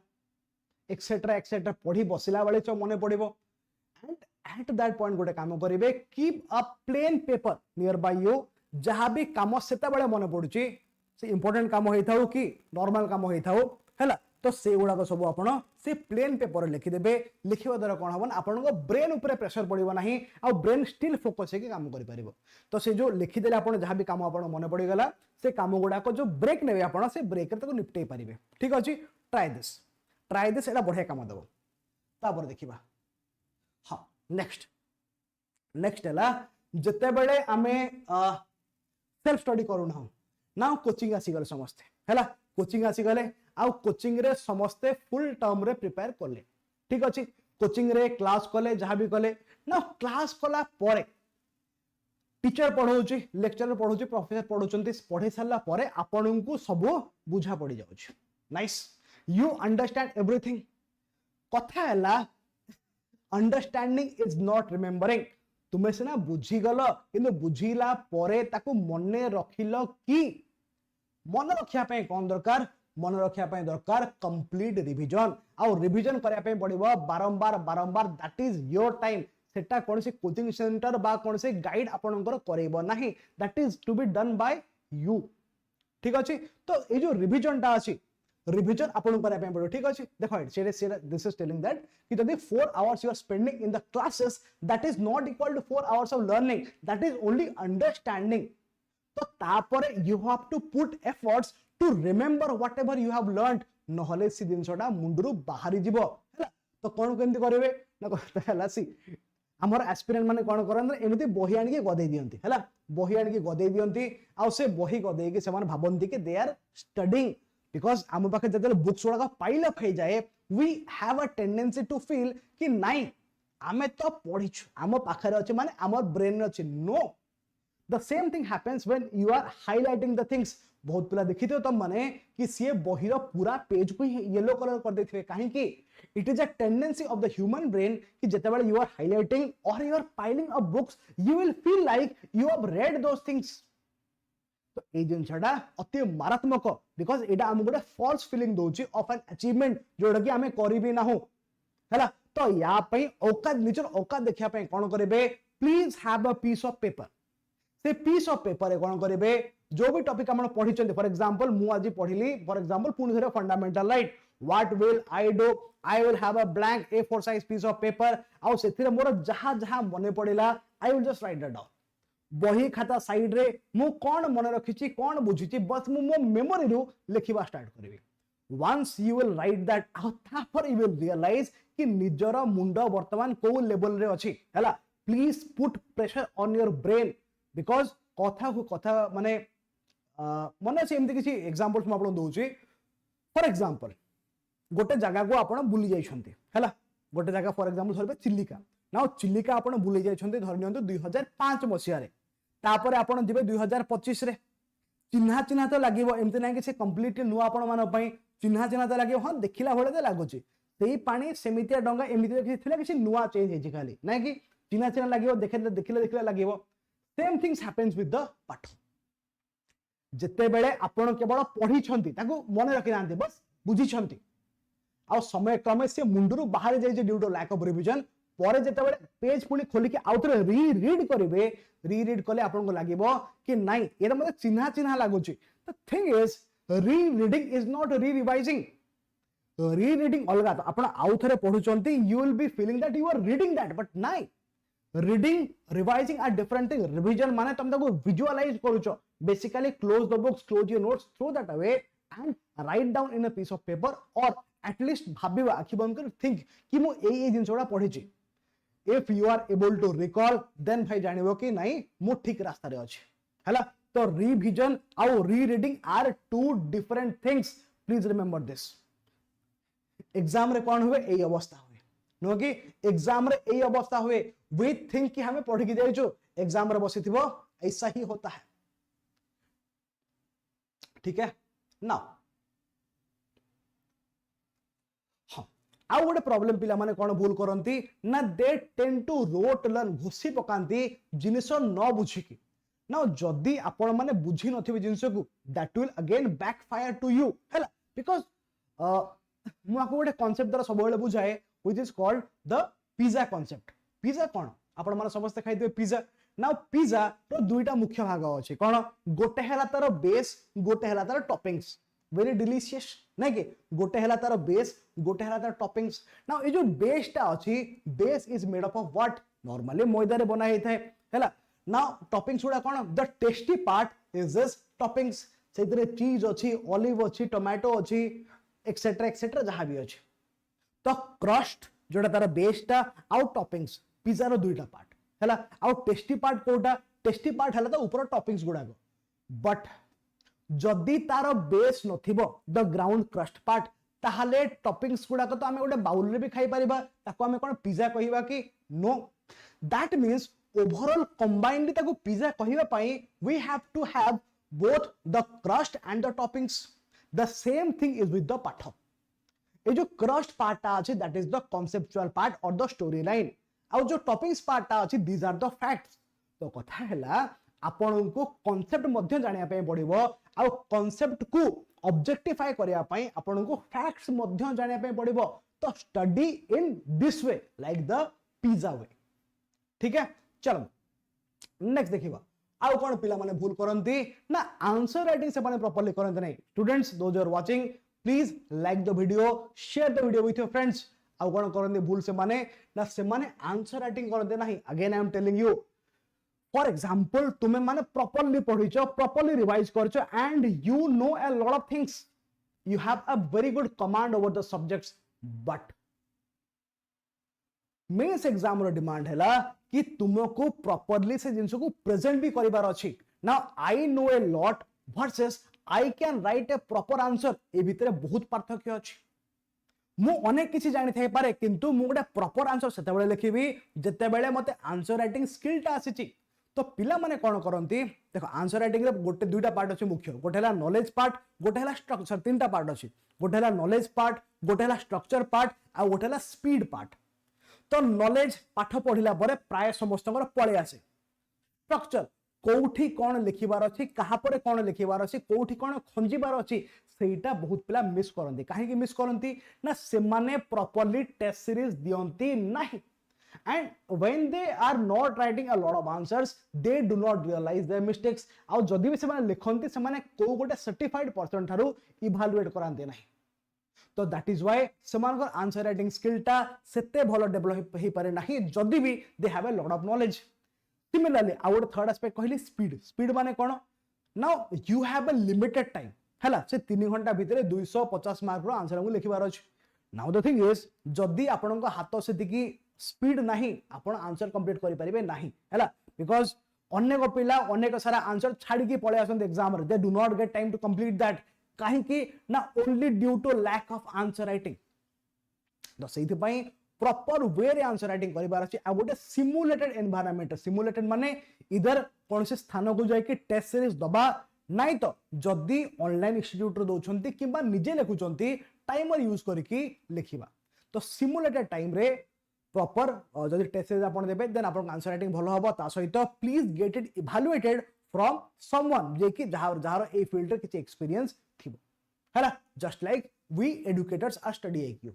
Speaker 1: एक्सेट्रा एक्सेट्रा. पढी बसिला बेले जो मने पडिबो. एंड एट दैट पॉइंट गोटे काम करिवे, keep a plain paper near by you. जहां भी काम सेते बेले मने पडुछि, से इंपोर्टेंट काम होई थाउ कि नॉर्मल काम होई थाउ हैला, तो से गुडा को सब आपण से प्लेन पेपर लिखि देबे. लिखिबा द्वारा कोन हबन, आपण को ब्रेन ऊपर प्रेशर पडिबो नाही, आ ब्रेन स्टिल फोकस हे कि काम करि परिबो. तो से जो लिखि देले आपण जहां भी काम आपण मने पडि गला, से काम गुडा को जो ब्रेक नेबे आपण से ब्रेक रे तको निपटै परिबे. ठीक अछि. ट्राई दिस एटा बढ़िया काम दबो. तापर देखिबा. हां नेक्स्ट हैला जते बेले आमे सेल्फ स्टडी करू ना कोचिंग आसी गले समस्ते हैला. कोचिंग आसी गले आउ कोचिंग रे समस्ते फुल टर्म रे प्रिपेयर करले. ठीक अछि. कोचिंग रे क्लास कले जहां भी कले ना, क्लास कला परे टीचर पढौची, लेक्चरर पढौची, प्रोफेसर पढौचंती, पढे सारला परे आपन को सब बुझा पड़ी जाउछ. नाइस. You understand everything. कथा हैला अंडरस्टैंडिंग इज नॉट रिमेंबरिंग. तुमे सिना बुझी गलो किंतु बुझीला परे ताकू मने रखिलो कि. मन रखिया पे कोन दरकार, मन रखिया पे दरकार कंप्लीट रिवीजन. आ रिवीजन करिया पे पड़िबो बारंबार. That is your time. सेटा कोन से कोचिंग सेंटर बा कोन से गाइड आपनकर करैबो नाही. That is to be done by you. ठीक अछि. तो ए जो रिवीजन ता अछि, रिवीजन आपन करिया पे पड़ो. ठीक अछि. देखो दिस इज टेलिंग दैट कि यदि 4 hours you are spending in the classes, that is not equal to 4 hours of learning. That is only understanding. तो तापरे you have to put efforts to remember whatever you have learned. नहले सी जिंसटा मुंडरू बाहरी जीवो हैला. तो कोन केंति करिवे ना कहता हैला सी हमर एस्पिरेंट माने कोन करन एमिति बही आनी के गदै दियंती हैला. बही आनी के गदै दियंती आ से बही गदै के समान भाबंती के दे आर स्टडीइंग. बिकॉज आम पाखे जब बुक्स गुड़ा पाइल अप हो जाए we have a tendency to feel कि नहीं आमे तो पढ़ीछु आम पाखे अच्छे माने आम ब्रेन अच्छे no the same thing happens when you are highlighting the things बहुत पिला देखी तुम माने कि सी बहीर पूरा पेज को येलो कलर कर देथिबे कहीं it is a tendency of the human brain कि जेतेबेले यू आर हाइलाइटिंग और you are piling up books you will feel like you have read those things तो ए जिनसटा अति मारात्मक बिकॉज एटा हम गोटे फॉल्स फीलिंग दोची ऑफ एन अचीवमेंट जोटा कि हमें करिबी ना हो हैला तो या पई औकात निचर औकात देखिया पई कोन करिवे please have a piece of paper से पीस ऑफ पेपर कोन करिवे जो भी टॉपिक हम पढ़ी चंदी फॉर एग्जांपल मु आज पढ़िली फॉर एग्जांपल पुनी धरे fundamental right what will I do I will have a blank A4 size piece of paper आउ सेथिरे मोर जहा जहा मने पड़िला I will just write that down बही खाता साइड रे मु कोन मने रखिची कोन बुझिची बस मु मो मेमोरी रु लिखिबा start करिवि once you will write that तापर you will realize कि निजर मुंड वर्तमान को लेवल रे अछि हैला please put pressure on your brain because कथा को कथा माने मने से एमती किसी एग्जांपल्स म आपन दोउची फॉर एग्जांपल गोटे जगह को आपन बुली जाई छंती हैला गोटे जगह फॉर एग्जांपल धरबे चिल्लिका नाउ चिल्लिका आपन बुली जाई छंती धरि नियंतु 2005 मसिया रे तापर आपन जिबे 2025 रे चिन्हा चिन्हा तो लागिवो एमती नै कि से कंप्लीटली नुवा आपन मान पई चिन्हा चिन्हा तो लागिवो हां देखिला भले तो लागुची सेही पानी सेमितिया डंगा एमती कि थिला कि नुवा चेंज हेजी खाली नै कि चिन्हा चिन्हा लागिवो देखिले देखिले लागिवो same things happens with the पाठ जेते बेले आपण केवल पढ़ी छंती ताको मने रखि नांती बस बुझी छंती आ समय क्रमे से मुंडरू बाहर जाय जे due to lack of revision परे जेते बेले पेज पुनी खोली के आउथरे री रीड करिवे री रीड कले आपण को लागिवो कि नाही एरा मते चिन्हा चिन्हा लागुची the thing is re reading is not re revising re reading अलगा तो आपण आउथरे पढुचंती you will be feeling that you are reading that but नाही reading revising are different thing revision माने तुम ताको विजुअलाइज करूचो basically close the books close your notes throw that away and write down in a piece of paper और at least भाबिबा आखि बंद कर थिंक कि मु ए जिंसोडा पढिची if you are able to recall then भाई जानिबो कि नहीं मु ठीक रास्ता रे अछि हैला तो रिवीजन आउ rereading are two different things please remember this exam रे कोन हुए ए अवस्था हुए नो कि एग्जाम रे ए अवस्था हुए वी थिंक कि हमें पढ़ के जाइछो एग्जाम रे बसिथिबो ऐसा ही होता है ठीक है नाउ हां आउ गोटे प्रॉब्लम पिला माने कोन भूल करंती ना they tend to rote learn घुसी पकांती जिनिस न बुझी की नाउ जदी आपण माने बुझी नथिबे जिनिस को that will again backfire to you हैला बिकॉज़ मु आपको गोटे कांसेप्ट द्वारा सब बेले बुझाए which is called the pizza concept pizza कोन आपण माने समस्त खाइ दिबे पिज्जा नाउ पिज्जा रो दुईटा मुख्य भाग अछि कोन गोटे हैला तार बेस गोटे हैला तार टॉपिंग्स वेरी डिलीशियस नै कि गोटे हैला तार बेस गोटे हैला तार टॉपिंग्स नाउ ए जो बेस टा अछि base is made up of what normally मैदा रे बना हेथाय हैला नाउ टॉपिंग्स उडा कोन the tasty part is this toppings सेतरे चीज अछि ऑलिव अछि टोमेटो अछि एक्सेट्रा जहां भी अछि तो क्रस्ट जोटा तार बेस टा आउट टॉपिंग्स पिज्जा रो दुईटा पार्ट हैला आउट टेस्टी पार्ट कोटा टेस्टी पार्ट हैला तो ऊपर टॉपिंग्स गुडा को बट जदी तार बेस नथिबो द ग्राउंड क्रस्ट पार्ट ताहाले टॉपिंग्स गुडा को तो हमें गोटे बाउल रे भी खाई परिबा ताको हमें कोन पिज्जा कहिबा कि no that means overall combinedly ताको पिज्जा कहिबा पई we have to have both the crust and the toppings the same thing is with the पाठ ए जो क्रस्ट पार्ट ता अछि that is the conceptual part और द स्टोरी लाइन आ जो टॉपिंग्स पार्ट ता अछि दीज आर द फैक्ट्स तो कथा हैला आपण को कांसेप्ट मध्य जानिया पे पड़िबो आ कांसेप्ट को ऑब्जेक्टिफाई करिया पई आपण को फैक्ट्स मध्य जानिया पे पड़िबो तो study in this way like the pizza way ठीक है चलो नेक्स्ट देखिबा आउ कोन पिला माने भूल करंती ना आंसर राइटिंग से माने प्रॉपर्ली करंती नै students those are watching please like the video share the video with your friends आउ कोन करंती भूल से माने आंसर राइटिंग करंते नाही again I am telling you for example तुम्हें माने प्रॉपर्ली पढिचो प्रॉपर्ली रिवाइज करचो and you know a lot of things you have a very good command over the subjects but mains exam रो demand हैला कि तुमको प्रॉपर्ली से जिंस को प्रेजेंट भी करिवार अछि now I know a lot versus I can write A proper answer A भितर बहुत पार्थक्य अछि मु अनेक किसी जानि थाई पारे किंतु मु गोटे प्रॉपर आंसर सेते बेले लिखिबी जेते बेले मते आंसर राइटिंग स्किल टा आसीची तो पिला माने कोन करंती देखो आंसर राइटिंग रे गोटे दुईटा पार्ट अछि मुख्य गोटे हला नॉलेज पार्ट गोटे हला स्ट्रक्चर तीनटा पार्ट अछि गोटे हला नॉलेज पार्ट गोटे हला स्ट्रक्चर पार्ट आ गोटे हला स्पीड पार्ट तो नॉलेज पाठ पढ़िला परे प्राय समस्तकर पळे आसे स्ट्रक्चर कोठी कोन लिखिबार अछि कहा परे कोन लिखिबार अछि कोठी कोन खंजीबार अछि सेटा बहुत पिला मिस करंती काहे कि मिस करंती ना से माने प्रॉपर्ली टेस्ट सीरीज दियंती नाही and when they are not writing a lot of answers they do not realize their mistakes आउ जदि भी से माने लिखंती से माने को गोटे सर्टिफाइड पर्सन थारु इवैल्यूएट करांती नाही तो दैट इज व्हाई समान आंसर राइटिंग स्किल टा सेते भलो डेवलप हे पारे नाही जदि भी they have a lot of knowledge similarly our third aspect कहली स्पीड स्पीड माने कोन now you have a limited time हला से 3 घंटा भितरे 250 मार्क रो आंसर हमु लिखिबार अछि नाउ द थिंग इज जदि आपन को हाथ से दिकी स्पीड नाही आपण आंसर कंप्लीट करि परिबे नाही हला बिकॉज़ अनेक पिला अनेक सारा आंसर छाडी के पळे आसन एग्जाम रे they do not get time to complete that काहे कि ना only due to lack of answer writing तो सेहि पई प्रॉपर वे रे आंसर राइटिंग करिबार अछि आ गोटे सिमुलेटेड एनवायरनमेंट सिमुलेटेड माने इधर कोनसे स्थान को जाय कि टेस्ट सीरीज दबा नाही तो जदी ऑनलाइन इंस्टीट्यूट रो दोछंती किबा निजे लेखुचंती टाइमर यूज करके लिखिबा तो सिमुलेटेड टाइम रे प्रॉपर जदि टेस्ट सीरीज आपण देबे देन आपण आंसर राइटिंग भलो हबो ता सहित please get it evaluated from someone जे कि जहार ए फील्ड रे किछ एक्सपीरियंस थिबो हैला just like we educators are study IQ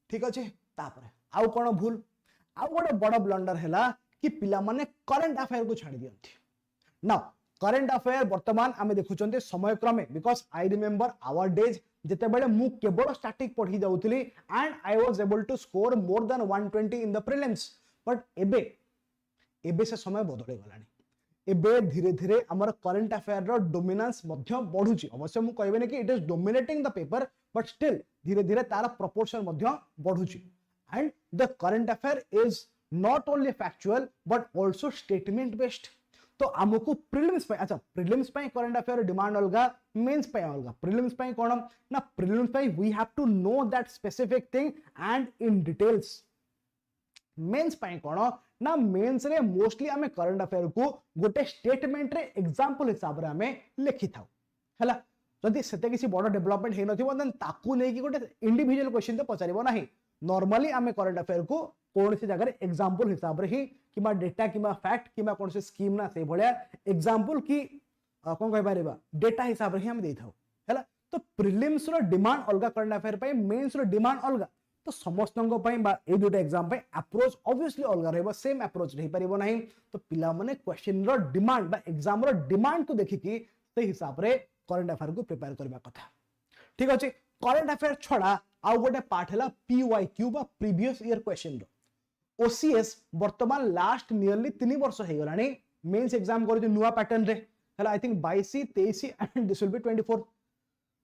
Speaker 1: ठीक अछि तापर आउ कोन भूल आउ गोटे बड़ ब्लंडर हैला कि पिला माने करंट अफेयर को छाडी दियंती नाउ करंट अफेयर वर्तमान आमे देखुचंते समय क्रमे because I remember our days जेते बेले मु केवल स्टैटिक पढ़ी जाउतली and I was able to score more than 120 in the prelims but एबे से समय बदले गलानी एबे धीरे धीरे हमर करंट अफेयर रो डोमिनेंस मध्य बढ़ुची अवश्य मु कहबे ने कि it is dominating the paper but still धीरे धीरे तार प्रोपोर्शन मध्य बढ़ुची and the current affair is not only factual but also statement based तो हमको प्रीलिम्स पे अच्छा प्रीलिम्स पे करंट अफेयर डिमांड अलगा मेंस पे अलगा प्रीलिम्स पे कोन ना प्रीलिम्स पे we have to know that specific thing and in details mains पे कोन ना मेंस रे मोस्टली हमें करंट अफेयर को गोटे स्टेटमेंट रे एग्जांपल हिसाब रे हमें लिखि थाउ हला जदि सेते किसी बड़ डेवलपमेंट हे नथिबो देन ताकू नै कि गोटे इंडिविजुअल क्वेश्चन तो पचारिबो नाही नॉर्मली हमें करंट अफेयर को कौन सी जगह एग्जांपल हिसाब रे ही किबा डेटा किबा फैक्ट किबा कौन से स्कीम ना से भलिया एग्जांपल की कोन कहि परिबा डेटा हिसाब रे ही हम देथाउ हैला तो प्रीलिम्स रो डिमांड अलगा करंट अफेयर पे मेंस रो डिमांड अलगा तो समस्तंग पे बा ए दुटा एग्जाम पे अप्रोच ऑब्वियसली अलगा रहबो सेम अप्रोच रही परिबो नाही तो पिला माने क्वेश्चन रो डिमांड बा एग्जाम रो डिमांड को देखि कि से हिसाब रे करंट अफेयर को प्रिपेयर करबा कथा ठीक अछि करंट अफेयर छडा आउ गोटे पार्ट हैला पीवाईक्यू बा प्रीवियस ईयर क्वेश्चन रो ओसीएस वर्तमान लास्ट नियरली 3 वर्ष हे गलानी मेंस एग्जाम कर नुआ पैटर्न रे हैला I think 22 23 and this will be 24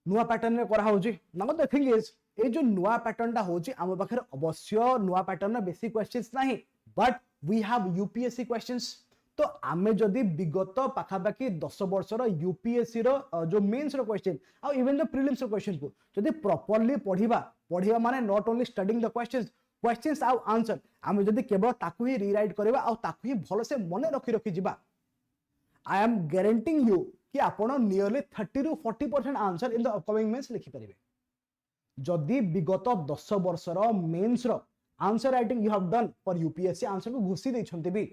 Speaker 1: नुआ पैटर्न रे करा होजी नाउ द थिंग इज ए जो नुआ पैटर्न टा होजी हम पाखर अवश्य नुआ पैटर्न में बेसिक क्वेश्चंस नहीं but we have UPSC questions तो आमे जदि विगत पाखा पाखी 10 वर्ष रो यूपीएससी रो जो मेंस रो क्वेश्चन आ इवन द प्रीलिम्स रो क्वेश्चन को जदि प्रॉपर्ली पढ़िबा माने not only studying the questions आउ आंसर आमे जदि केवल ताकू ही रीराइट करबा आ ताकू ही भलो से मने रखी जिबा आई एम गारंटिंग यू कि आपण nearly 30 to 40% answer in the upcoming mains लिखि परिबे जदि विगत 10 वर्ष रो मेंस रो answer writing you have done for UPSC answer को घुसी दैछंती भी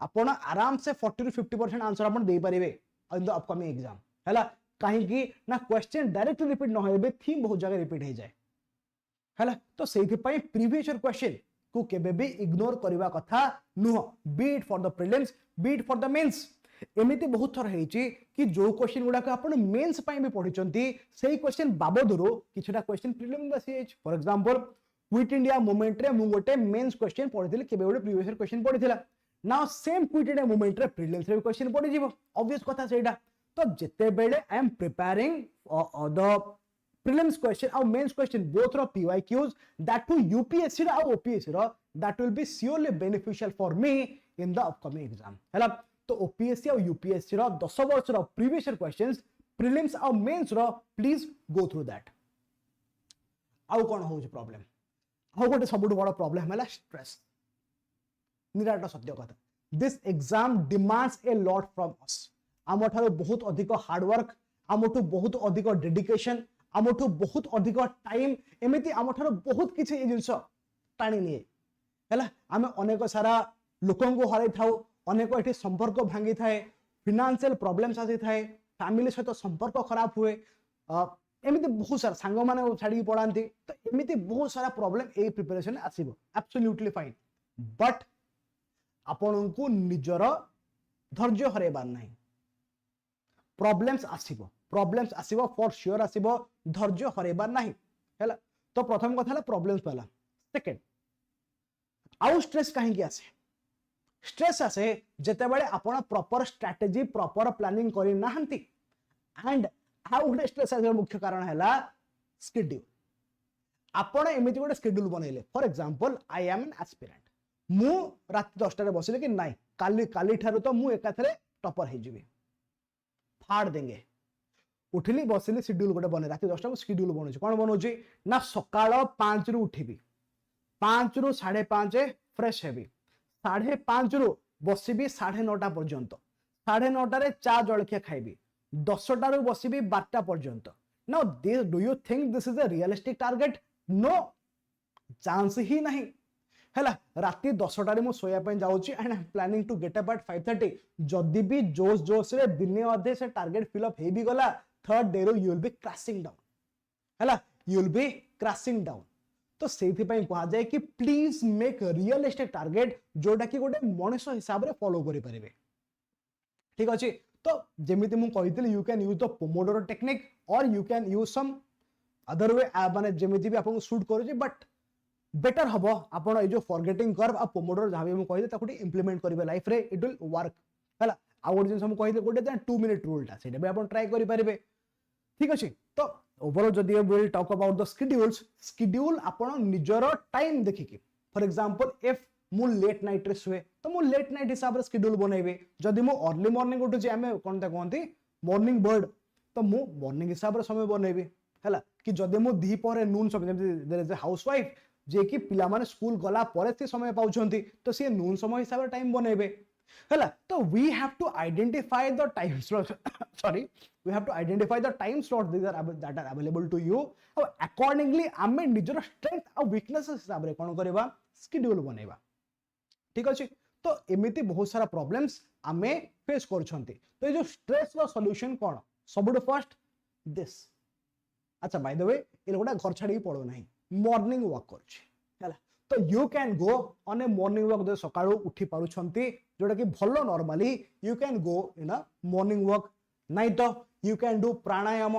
Speaker 1: आपण आराम से 40 टू 50% आंसर आपण दे परिबे इन द अपकमिंग एग्जाम हैला काहे कि ना क्वेश्चन डायरेक्टली रिपीट न होबे थीम बहुत जगह रिपीट हे जाए हैला तो सेहि पई प्रीवियस ईयर क्वेश्चन को केबे भी इग्नोर करबा कथा नुह bit for the prelims bit for the mains एमिति बहुत थर हेची कि जो क्वेश्चन गुडा को आपण मेंस पई भी पढिचंती सेही क्वेश्चन बाबदरो किछटा क्वेश्चन प्रीलिम बसी अछि for example quit India movement रे मु गोटे मेंस क्वेश्चन पढिथिले केबे गोटे प्रीवियस ईयर क्वेश्चन पढिथिला now same quit India movement रे प्रीलिम्स रे क्वेश्चन पढि जिवो ऑब्वियस कथा सेटा तो जेते बेले I am preparing the prelims question or mains question both ro PYQs that to UPSC or OPSC ro that will be surely beneficial for me in the upcoming exam hela तो OPSC और UPSC रो 10 वर्ष रो previous year questions prelims और mains रो please go through that. आउ कौन हो प्रॉब्लम आउ गोटे सब बड़ प्रॉब्लम है स्ट्रेस। निराट सत्य कथा this exam demands a lot from us. आम ठारो बहुत अधिक हार्डवर्क आमठू बहुत अधिक डेडिकेशन आमठू बहुत अधिक टाइम एमती आम ठारो बहुत किसी जिनस टाणी निए है। आम अनेक सारा लोक हर था अनेक ये संपर्क भांगी थाए फाइनेंशियल प्रॉब्लम्स आसी थाए फैमिली सहित संपर्क खराब हुए एमती बहुत सारा सांग मैंने छाड़ी पढ़ाती तो एमती बहुत सारा प्रॉब्लम ए प्रिपरेशन आसीबो एब्सोल्युटली फाइन बट आपण को निजर धैर्य हरेबार नहीं। प्रॉब्लम्स आसीबो फॉर श्योर आसीबो धैर्य हरेबार नहीं है। तो प्रथम कथा प्रॉब्लम्स पहला। सेकंड आउ स्ट्रेस कहीं आसे स्ट्रेस आसे जेते बेले आपण प्रॉपर स्ट्रेटजी प्रॉपर प्लानिंग करि नाहंती एंड आउ गोटे स्ट्रेस आसे मुख्य कारण हैला शेड्यूल। आपण एमिति गोटे शेड्यूल बनेले for example I am an aspirant मु रात 10टा रे बसिले कि नाही काली ठारो तो मु एकाथरे टॉपर हे जिवे फाड़ देंगे उठिली बसिली शेड्यूल गोटे बने रात 10टा को शेड्यूल बनउची कोन बनउची ना सकाळ 5 रु उठिबी 5 रु 5:30 फ्रेश हेबी 5:30 रु बसिबी 9:30 पर्यंत 9:30 रे चा जलखिया खाइबी 10टा रु बसिबी 12टा पर्यंत। Now this do you think this is a realistic target? No chance ही नहीं हैला। राती 10टा रे मु सोया पे जाउची and I am planning to get up at 5:30 जदी भी जोश रे दिने अधे से टारगेट फिल अप हे भी गला थर्ड डे रो you will be crashing down हैला you will be crashing down. तो सेथि पई कहा जाय कि प्लीज मेक रियलिस्टिक टारगेट जोटा कि गोटे मनुष्य हिसाब रे फॉलो करि परिबे। ठीक अछि तो जेमिति मु कहितली you can use the pomodoro technique or you can use some other way माने जेमिति भी आपन शूट करू बट बेटर हबो आपण ए जो फॉरगेटिंग कर्व आ पोमोडोरो जहां भी मु कहिते ताकुटी इंप्लीमेंट करिवे लाइफ रे इट विल वर्क हैला। आ गोटे जिंस मु कहिते गोटे 2 मिनिट रूल ता सेटा भी आपण ट्राई करि परिबे। ठीक अछि तो ओवरऑल जदि we will talk about the schedule आपण निजर टाइम देखिके फॉर एग्जांपल इफ मु लेट नाइट रे सुए तो मु लेट नाइट हिसाब रे शेड्यूल बनाइबे। जदि मु अर्ली मॉर्निंग उठु जे हमें कोनता कहंती मॉर्निंग बर्ड तो मु मॉर्निंग हिसाब रे समय बनाइबे हैला कि जदि मु दी परे नून समय देयर इज अ हाउसवाइफ जे कि पिला माने स्कूल गला परे से समय पाउछंती तो से नून समय हिसाब रे टाइम बनाइबे हैला। तो we have to identify the time slot sorry we have to identify the time slot that are available to you और अकॉर्डिंगली आमे निजर स्ट्रेंथ और वीकनेस हिसाब रे कोन करबा शेड्यूल बनेबा। ठीक अछि तो एमिति बहुत सारा प्रॉब्लम्स आमे फेस करछंती। तो ये जो स्ट्रेस रो सॉल्यूशन कोन सबुड फर्स्ट दिस अच्छा बाय द वे ए लोगटा घर छाडी पड़ो नहीं मॉर्निंग वॉक करछि हैला। तो you can go on a morning walk जो सकाळो उठी पारुछंती जोटा कि भलो normally you can go in a morning walk नहीं तो यू कैन डू प्राणायाम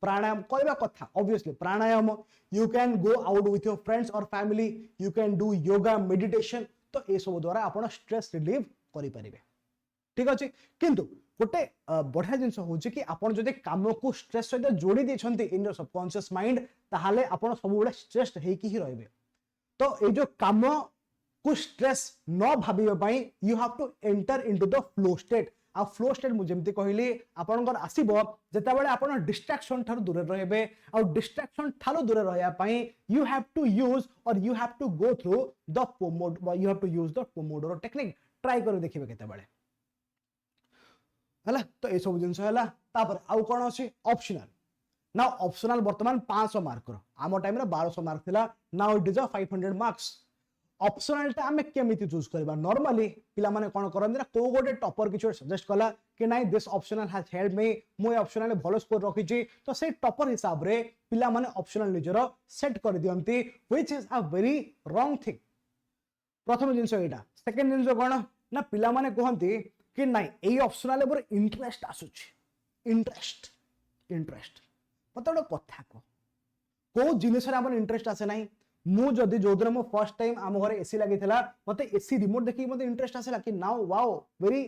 Speaker 1: करबा कथा obviously pranayama you can go out with your friends or family you can do yoga meditation तो ए सब द्वारा आपण स्ट्रेस रिलीव करि परिबे। ठीक अछि किंतु गोटे बढ़िया जिंस होछि कि आपण जदि काम को स्ट्रेस सहित जोड़ी देछंती इन योर सबकॉन्शियस माइंड ताहाले आपण सब बडे स्ट्रेस्ड हे कि ही रहबे। तो ए जो काम को स्ट्रेस न भाबिबा पई you have to enter into the flow state. आ फ्लो स्टेट मु जेमति कहली आपनकर आसीबो जेता बेले आपण डिस्ट्रैक्शन थारु दूर रहबे और डिस्ट्रैक्शन थारु दूर रहया पई यू हैव टू यूज और you have to go through the pomodoro you have to use the pomodoro technique try करो देखिबे केते बेले हला। तो ए सब जिंस हला तापर आउ कोन अछि ऑप्शनल नाउ ऑप्शनल वर्तमान 500 मार्क रो आमो टाइम रे 1200 मार्क थिला now it is a 500 marks. Optional टा हमें केमिति चूज करबा नॉर्मली पिला माने कोन करन को गोटे टॉपर किछ सजेस्ट कला कि नाही this optional has help me मु ऑप्शनल भलो स्कोर रखिची तो से टॉपर हिसाब रे पिला माने ऑप्शनल निजर सेट कर दियंती which is a very wrong thing. प्रथम जिंस एटा सेकंड जिंस कोन ना पिला माने कहंती कि नाही एई ऑप्शनल पर इंटरेस्ट आसुची इंटरेस्ट मतलब कथा को जिनिस रे अपन इंटरेस्ट आसे नाही मु जदी जोदर मो फर्स्ट टाइम आम घरे एसी लागि थिला मते एसी रिमोट देखि मते इंटरेस्ट आसेला कि now wow very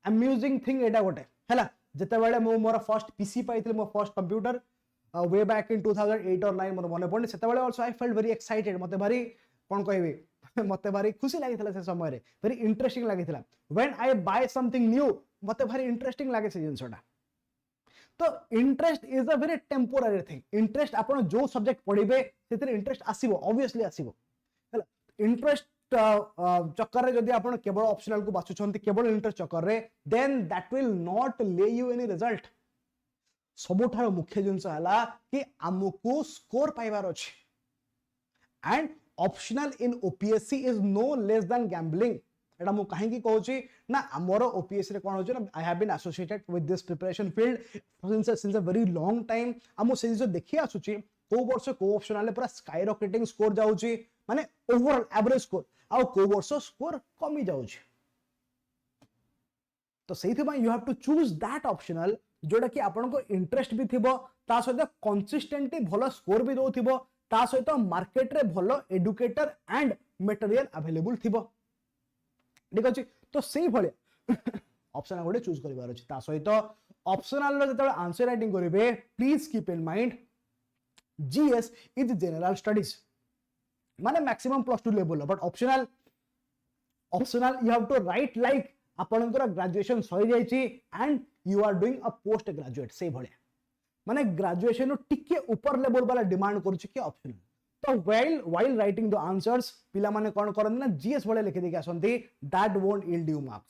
Speaker 1: amusing thing एटा गोटे हैला। जते बेले मो मोर फर्स्ट पीसी पाइथिल मो first computer way back in 2008 और 9 मोर मने पड़नी सेते बेले also I felt very excited मते भारी कोन कहबे मते भारी खुशी लागिथिला से समय रे वेरी इंटरेस्टिंग लागिथिला when I buy something new मते भारी इंटरेस्टिंग लागे से जिंसटा। तो interest is a very temporary thing interest आपण जो सब्जेक्ट पढ़िबे सेतिर इंटरेस्ट आसीबो ऑब्वियसली आसीबो हला इंटरेस्ट चक्कर रे जदी आपण केवल ऑप्शनल को बाछुछंती केवल इंटरेस्ट चक्कर रे then that will not lead you any result सबुठार मुख्य जिंस हला कि हमकु स्कोर पाइबार अछि and optional in OPSC is no less than gambling एटा मु काहे की कहूची ना हमरो ओपीएससी रे कोन होची ना I have been associated with this preparation field since a very long time हमु से जो देखि आसुची को वर्ष को ऑप्शनल पूरा स्काई रॉकेटिंग स्कोर जाउची माने ओवरऑल एवरेज स्कोर आ को वर्ष स्कोर कमी जाउची तो सेहिथि बा you have to choose that optional जोटा कि आपन को इंटरेस्ट भी थिबो ता सहित कंसिस्टेंटली भलो स्कोर भी दोथिबो ता सहित मार्केट रे भलो एडुकेटर एंड मटेरियल अवेलेबल थिबो ठीक अछि तो सेही भले ऑप्शन गोटे चूज करिवार अछि ता सहित ऑप्शनल रो जतबे आंसर राइटिंग करिवे please keep in mind GS is general studies माने maximum +2 level but optional you have to write like आपनकर ग्रेजुएशन सही जाइछि and you are doing a post graduate से भले माने ग्रेजुएशन टिके ऊपर लेवल वाला डिमांड करूछि कि ऑप्शनल तो while writing the answers पिला माने कोन करन ना जीएस भले लिखि देके आसंती that won't yield you marks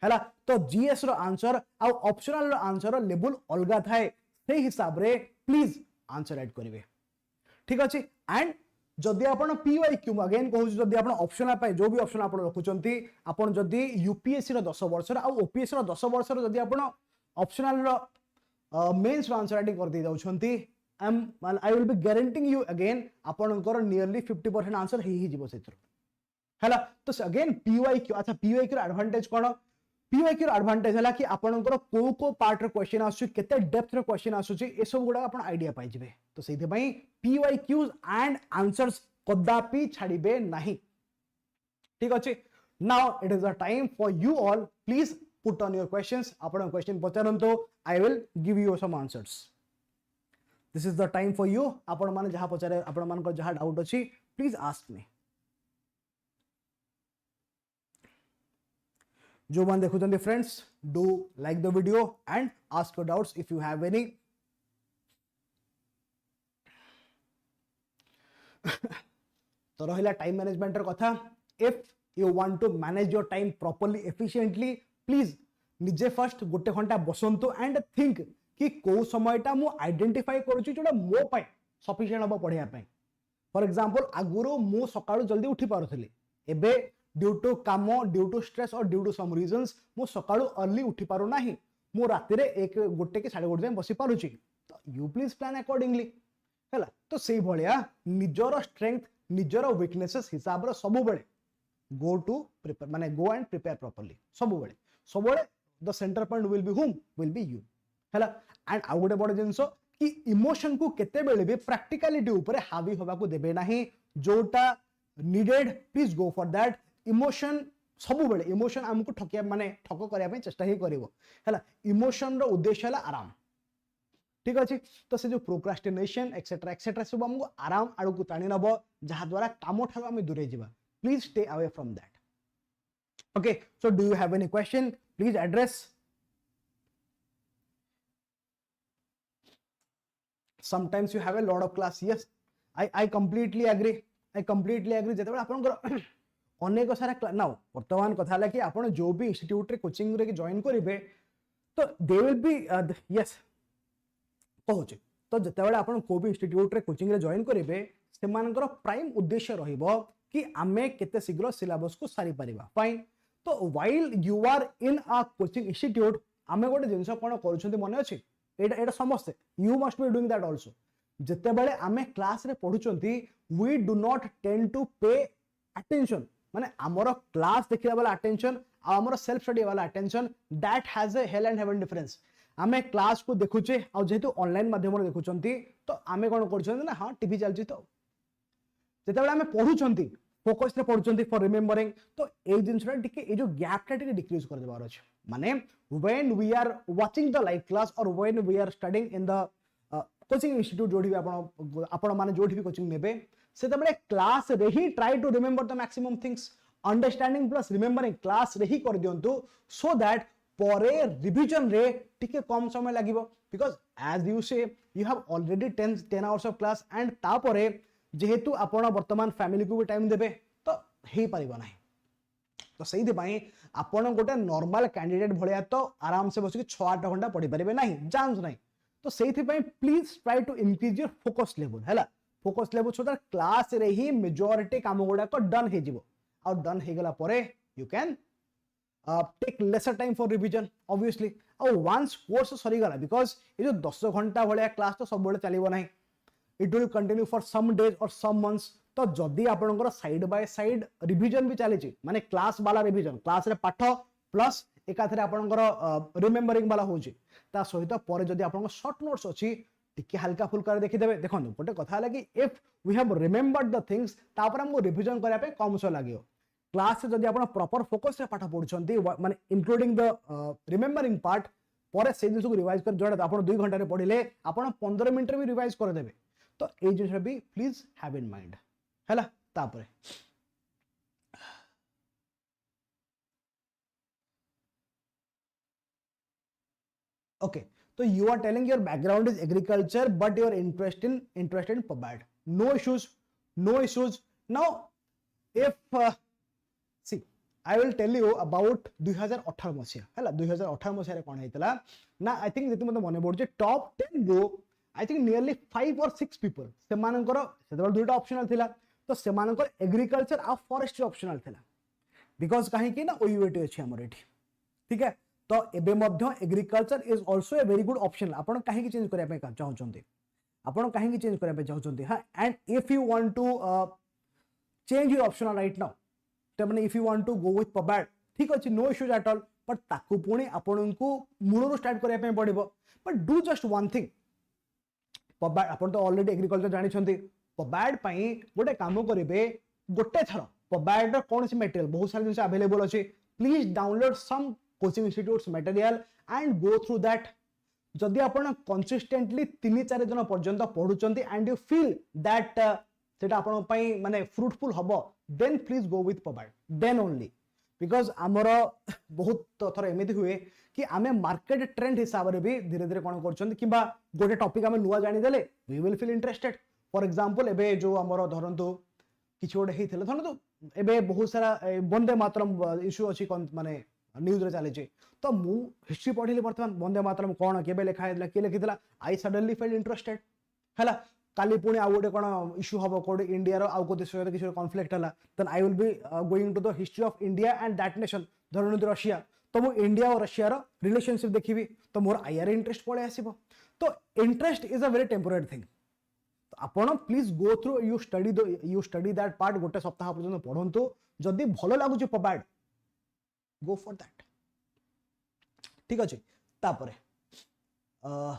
Speaker 1: हैला तो जीएस रो आंसर आ ऑप्शनल रो आंसर लेवल अलगा थाए से हिसाब रे प्लीज आंसर ऐड करिवे ठीक अछि एंड जदि आपण पीवाईक्यू अगेन कहू जदि आपण ऑप्शनल पाए जो भी ऑप्शन आपण रखुचंती आपण जदि यूपीएससी रो 10 वर्ष रो आ ओपीएससी रो 10 वर्ष रो जदि आपण ऑप्शनल रो मेंस रो आंसर राइटिंग कर दे जाउछंती I will be guaranteeing you again आपनकर nearly 50% आंसर ही जीवो सेत्र हैला तो अगेन पीवाईक्यू अच्छा पीवाईक्यू रो एडवांटेज कोन पीवाईक्यू रो एडवांटेज हला कि आपनकर को पार्ट रो क्वेश्चन आसु केते डेप्थ रो क्वेश्चन आसु छी ए सब गुडा आपण आईडिया पाइ जिवे तो सेहि पई पीवाईक्यूज एंड आंसर्स कदापि छाड़िबे नाही ठीक अछि now it is a time for you all please put on your questions आपण क्वेश्चन पचारंतो I will give you some answers this is the time for you आपण माने जहा पचारे आपण मान को जहा डाउट अछि प्लीज आस्क मी जो मान देखु जंदे friends do like the video and ask your doubts if you have any तो रहिला टाइम मैनेजमेंट र कथा if you want to manage your time properly efficiently please निजे फर्स्ट गोटे घंटा बसंतो एंड थिंक कि को समयटा मु आइडेंटिफाई करूची जोटा मो पाए सफिशिएंट हबो पढिया पाए फॉर एग्जांपल आगुरो मु सकाळु जल्दी उठी पारुथली एबे ड्यू टू काम ड्यू टू स्ट्रेस और ड्यू टू सम रीजंस मु सकाळु अर्ली उठी पारु नाही मु राति रे एक गोटे के 1:30 जाय बसी पारुची तो यू प्लीज प्लान अकॉर्डिंगली हैला तो सेही भलिया निजरो स्ट्रेंथ निजरो वीकनेसेस हिसाब रो सब बेले गो टू प्रिपेयर माने गो एंड प्रिपेयर प्रॉपर्ली सब बेले the centre point will be you हैला एंड आ गोटे बड़ जिंस कि इमोशन को केते बेले भी प्रैक्टिकलिटी ऊपर हावी होबा को देबे नाही जोटा needed please go for that emotion सब बेले इमोशन हमको ठकिया माने ठको करिया पे चेष्टा ही करिवो हैला इमोशन रो उद्देश्य हला आराम ठीक अछि तो से जो प्रोक्रास्टिनेशन एक्सेट्रा सब हमको आराम आड़ो को ताणी नबो जहा द्वारा काम ठारो हम दूरे जिबा please stay away from that okay so do you have any question please address sometimes you have a lot of class yes I completely agree जेते आपन अनेक सारा नाउ वर्तमान कथा हला कि आपन जो भी इंस्टीट्यूट रे कोचिंग रे जॉइन करिवे तो दे विल बी यस कहूचे तो जेते बेले आपन को भी इंस्टीट्यूट रे कोचिंग रे जॉइन करिवे से मानकर प्राइम उद्देश्य रहिबो कि आमे केते शीघ्र सिलेबस को सारी परिबा फाइन तो while you are in a coaching institute आमे गोटे जिंस कोन करूछंती मने अछि एटा समस्ते you must be doing that also जते बेले आमे क्लास रे पढुचंती we do not tend to pay attention माने हमर क्लास देखिला वाला अटेंशन आ हमर सेल्फ स्टडी वाला attention that has a hell and heaven difference आमे क्लास को देखुचे आ जेहेतु ऑनलाइन माध्यम रे देखुचंती तो आमे कोन करछंती ना हां टीवी चलची तो जते बेले आमे पढुचंती फोकस रे पढुचंती फॉर रिमेंबरिंग तो ए जिंसटा टिके ए जो गैप टा टिके डिक्रीज कर देबार अछि माने when we are watching the live class or when we are studying in the coaching institute जोठी भी आपण माने जोठी भी कोचिंग नेबे से तबले क्लास रे ही try to remember the maximum things understanding plus remembering class रे ही कर दियंतु सो दैट परे रिवीजन रे टिके कम समय लागिवो because as you say you have already 10 hours of class and तापरे जेहेतु आपण वर्तमान फैमिली को भी टाइम देबे तो हे परिबो नाही तो सही पाई आपण गोटे नॉर्मल कैंडिडेट भलिया तो आराम से बस 6-8 घंटा पढ़ी परिबे नाही चांस नाही तो सही पाई please try to increase your focus level हैला focus level so that class रे ही मेजॉरिटी काम गुडा को डन हे जिवो और डन हे गला परे you can take lesser time for revision obviously और once course सरी गला because ये जो 10 घंटा भलिया क्लास तो सब बेले चलीबो नाही it will continue for some days or some months तो जदी आपनकर साइड बाय साइड रिवीजन भी चली छी माने क्लास वाला रिवीजन क्लास रे पाठ प्लस एकाथरे आपनकर रिमेंबरिंग वाला होची ता सहित परे जदी आपनकर शॉर्ट नोट्स अछि टिके हल्का फुल्का देखि देबे देखन गोटे कथा लागी if we have remembered the things तापर हमको रिवीजन करिया पे कम सो लागियो क्लास जदी आपण प्रॉपर फोकस रे पाठ पढुछंती माने इंक्लूडिंग द रिमेंबरिंग पार्ट परे से जिसको रिवाइज कर जोडा आपण 2 घंटा रे पढिले आपण 15 मिनिट रे भी रिवाइज कर देबे तो ए जिस भी प्लीज हैव इन माइंड हैला तापरे ओके तो you are telling your background is agriculture but your interested in PubAd no issues now if see I will tell you about 2018 मसिया हैला 2018 मसिया रे कोन हेतला ना आई थिंक जेतु मते मने पड़जे टॉप 10 रो I think nearly 5 or 6 people से मानकर सेतबल दुटा ऑप्शनल थिला तो से मानकर एग्रीकल्चर आ फॉरेस्ट्री ऑप्शनल थिला बिकॉज़ काहे कि ना ओयूएटी अछि हमर एठी ठीक है तो एबे मध्य agriculture is also a very good option आपण काहे कि चेंज करिया पे चाहउचंती आपण काहे कि चेंज करिया पे चाहउचंती हां and if you want to change your optional right now तो माने if you want to go with PubAd ठीक अछि no issues at all but ताकू पुणी आपनकू मूलरो स्टार्ट करिया पे पड़िबो but do just one thing PubAd आपण तो ऑलरेडी एग्रीकल्चर जानि छंती पबैड पई गोटे काम करिवे गोटे थरो पबैड रो कोन सी मटेरियल बहुत सारा जिंस अवेलेबल अछि please download some coaching institutes material and go through that जदि आपण कंसिस्टेंटली 3-4 जन पर्यंत पढुचंती एंड यू फील दैट सेटा आपण पई माने फ्रूटफुल हबो then please go with PubAd then only because आमर बहुत थर एमिति हुए कि आमे मार्केट ट्रेंड हिसाब रे भी धीरे धीरे कोन करछन किबा गोटे टॉपिक आमे नुवा जानि देले we will feel interested for example एबे जो हमर धरंतु किछ गोटे हेथिले धरंतु एबे बहुत सारा वंदे मातरम इश्यू अछि माने न्यूज रे चले छी तो मु हिस्ट्री पढिले वर्तमान वंदे मातरम कोन केबे लिखा हेला के लिखितला आई सडनली फेल्ड इंटरेस्टेड हला काली पुणी आ गोटे कोन इश्यू हबो कोड इंडिया रो आ को देश रे किछ कॉन्फ्लिक्ट हला then I will be going to the history of India and that nation धरंतु रशिया तो मु इंडिया और रशिया रो रिलेशनशिप देखिबी तो मोर आईआर इंटरेस्ट पळे आसीबो तो interest is a very temporary thing तो आपण please go through you study that part गोटे सप्ताह पर्यंत पढंतु जदी भलो लागु जे पबैड गो फॉर दैट ठीक अछि तापरे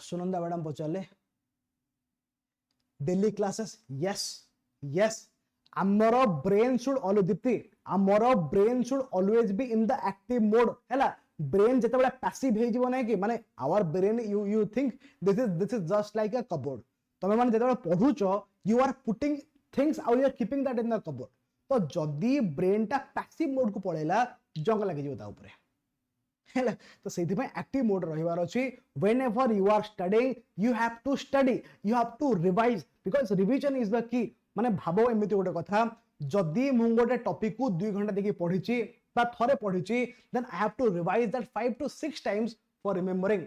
Speaker 1: सुनंदा मैडम पचाले डेली क्लासेस यस आमर ब्रेन शुड ऑलवेज दीप्ति आमर brain should always be in the active mode हैला ब्रेन जते बडा पैसिव हे जीवो नै कि माने our brain you think this is just like a cupboard तमे माने जते बडा पढुचो you are putting things out you are keeping that in the cupboard तो जदी ब्रेन टा पैसिव मोड को पळेला जंग लागि जीवो ता ऊपर हैला तो सेति पय एक्टिव मोड रहिवार अछि whenever you are studying you have to study you have to revise because revision is the key माने भाबो एमिति गोटे कथा जदी मु गोटे टॉपिक को 2 घंटा देखि पढिछि बा थरे पढिछि then I have to revise that 5 to 6 times for remembering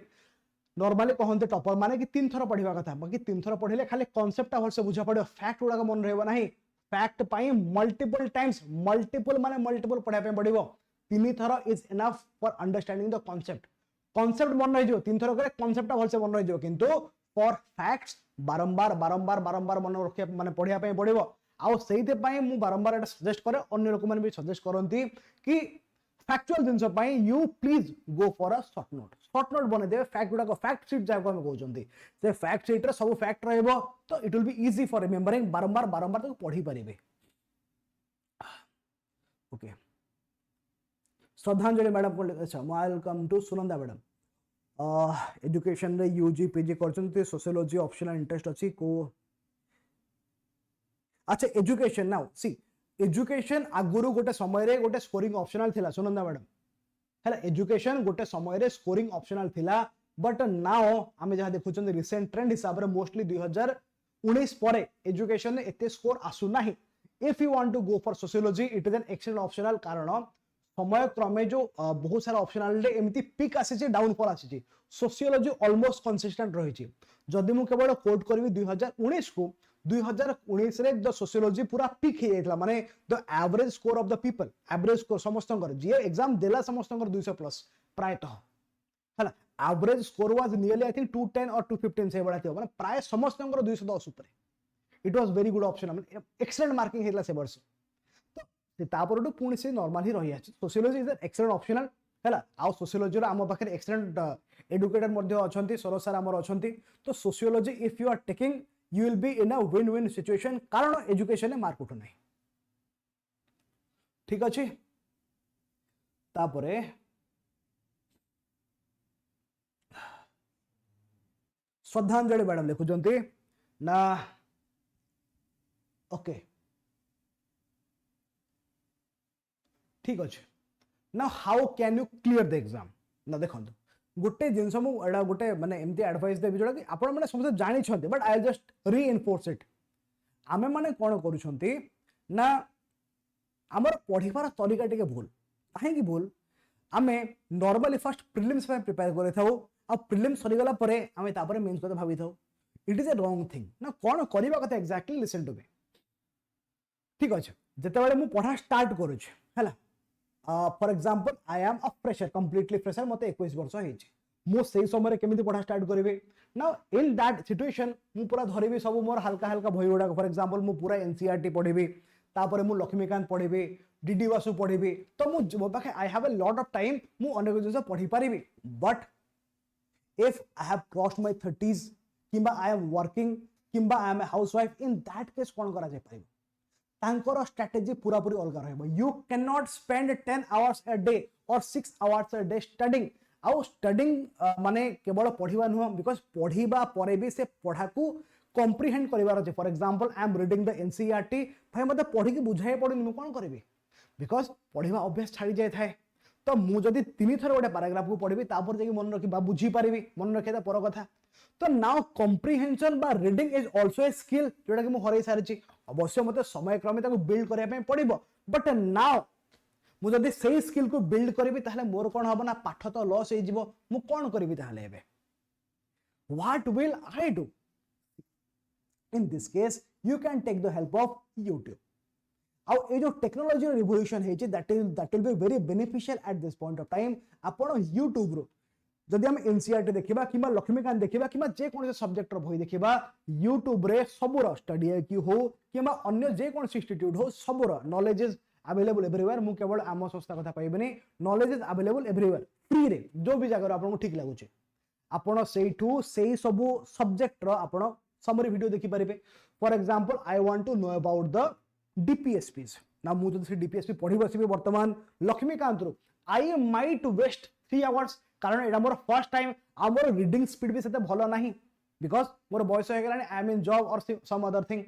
Speaker 1: normally कहंते टॉपर माने कि 3 थर पढिबा कथा बाकी 3 थर पढिले खाली कांसेप्ट टा भलसे बुझा पड़ो फैक्ट उडा मन रहबो नाही फैक्ट पाई मल्टीपल टाइम्स मल्टीपल माने मल्टीपल पढा पे पड़िबो 3 थर is enough for understanding the concept मन रहि जो 3 थर करे कांसेप्ट टा भलसे मन रहि जो किंतु फॉर फैक्ट्स बारंबार मन रखिया माने पढिया पे पड़िबो आ सेहिते पाई मु बारंबार एटा सजेस्ट करे अन्य लोक माने भी सजेस्ट करंती कि factual jeans pi you please go for a short note बने देबे फैक्ट गुडा को फैक्ट शीट जाको हम कहउचंती से फैक्ट शीट रे सब फैक्ट रहबो तो it will be easy for remembering बारंबार तो पढी परिबे ओके श्रद्धांजलि मैडम को अच्छा welcome to Sunanda madam education रे यूजी पीजी करचंती सोशियोलॉजी ऑप्शनल इंटरेस्ट अछि को अच्छा एजुकेशन नाउ सी एजुकेशन आगुरु गोटे समय रे गोटे स्कोरिंग ऑप्शनल थिला सुनंदा मैडम हैला एजुकेशन गोटे समय रे स्कोरिंग ऑप्शनल थिला बट नाउ आम जहाँ देखुं रिसेंट ट्रेंड हिसाब से मोस्टली 2019 पर एजुकेशन एते स्कोर आसुना। If you want to go for sociology it is an excellent optional, कारण समय क्रमे जो बहुत सारा ऑप्शनल एमती पिक आसी डाउनफॉल आसी, सोशियोलॉजी ऑलमोस्ट कंसिस्टेंट रही। जदि मु केवल कोट करी 2019 को, 2019 रे द सोशियोलॉजी पूरा पिक हो जाता, माने the average score of the people, average score समस्त जी एग्जाम देला समस्त 200 प्लस प्रायतः है, average score was nearly I think 210 और 215 से बड़ा माने प्राय समस्त 210 ऊपर। It was very good option, माने एक्सीलेंट मार्किंग हेला से वर्ष। तो तापर पुणी से नॉर्मल ही रही आछि। Sociology is an excellent optional है। आ सोशियोलॉजी रो आम पाखे एक्सीलेंट एडुकेटर मध्ये अछंती, सरोज सर आमर अछंती। तो sociology if you are taking you will be in a win-win situation, कारण एजुकेशन में मार्क उठु नहीं। ठीक अच्छे। तापरे श्रद्धांजलि मैडम लिखुचंती ना, ओके ठीक अच्छे ना, how can you clear the exam ना। देखो गोटे जिनस मुझे गोटे माने एमती एडवाइस देवी जोटा कि आपण मैंने समझे जानी छंती, बट आई जस्ट रीइनफोर्स इट। आमे माने कोन करूछंती ना, हमर पढ़िबार तरीका टिके भूल। काहे की भूल? आमे नॉर्मली फर्स्ट प्रीलिम्स पे प्रिपेयर करे थाओ, आ प्रीलिम्स सरी गला परे आमे तापरे मेंस को भाबी थाओ। It is a wrong thing ना। कोन करबा कथा एक्जेक्टली लिसन टू मी। ठीक अछि, जते बेले मु पढ़ा स्टार्ट करू छी हैला, for example I am a fresher, completely fresher, मते 21 वर्ष होइछि। मु सेही समय केमिति पढ़ा स्टार्ट करिवे ना, इन दैट सिचुएशन मु पूरा धरिबी सब मोर हल्का हल्का भई गुडा। फॉर एग्जांपल मु पूरा एनसीईआरटी पढिबी, तापरे मु लक्ष्मीकांत पढिबी, डीडी वासु पढिबी। तो मु पाखे I have a lot of time, मु अनेक जिंस पढि पारिबी। But if I have crossed my 30s किंबा आई एम वर्किंग किंबा I am a housewife, in that case कोन करा जाय पारिबो? तांकर स्ट्रेटजी पूरा पूरी अलग रहबो। You can not spend 10 hours a day or 6 hours a day studying. आउ स्टडिंग माने केवल पढ़िबा नुह, बिकॉज पढ़िबा परे भी से पढ़ा को कॉम्प्रिहेंड करिवार अछि। For example I am reading the NCERT, भाई मते पढ़ी के बुझाय पड़नी, मु कोन करबी? बिकॉज पढ़िबा अभ्यास छाड़ी जाय थाए। तो मु जदी 3 थर गोटे पैराग्राफ को पढ़िबी, तापर जे मन रखी बा बुझी पारिबी, मन रखे पर कथा। तो नाउ कॉम्प्रिहेंशन बा reading is also a skill जोटा कि मु हरै सारिछि। अवश्य मते समय क्रमे ताको बिल्ड करिया पे पड़िबो, बट नाउ मु जदी सेही स्किल को बिल्ड करबी ताहले मोर कोन हबो ना, पाठ तो लॉस हो जिवो। मु कोन करबी ताहले? एबे what will I do? In this case you can take the help of YouTube. आउ ए जो टेक्नोलॉजी रिवोल्यूशन है that will be very beneficial at this point of time. आपण यूट्यूब रो जदि हम एनसीईआरटी देखिबा किबा लक्ष्मीकांत देखिबा किबा जे कोन सब्जेक्ट रो बही देखिबा, यूट्यूब रे सबरो स्टडी आईक्यू हो किबा अन्य जे कोन इंस्टीट्यूट हो, सबरो नॉलेज इज अवेलेबल एवरीवेयर। मु केवल आम संस्था कथा कहबनी, knowledge is available everywhere free रे। जो भी जगह आपको ठीक लागुचे आपण सेठू सेही सब सब्जेक्ट रो आपण समरी वीडियो देखि परिबे। For example I want to know about the DPSPs ना, मु जदि से डीपीएसपी पढ़ी बसिबे वर्तमान लक्ष्मीकांत रो, आई माइट वेस्ट 3 आवर्स, कारण एटा मोर फर्स्ट टाइम। आ मोर रीडिंग स्पीड भी सेते भलो नाही, बिकॉज मोर बॉयस हो Gelani, I am in job और सम अदर थिंग।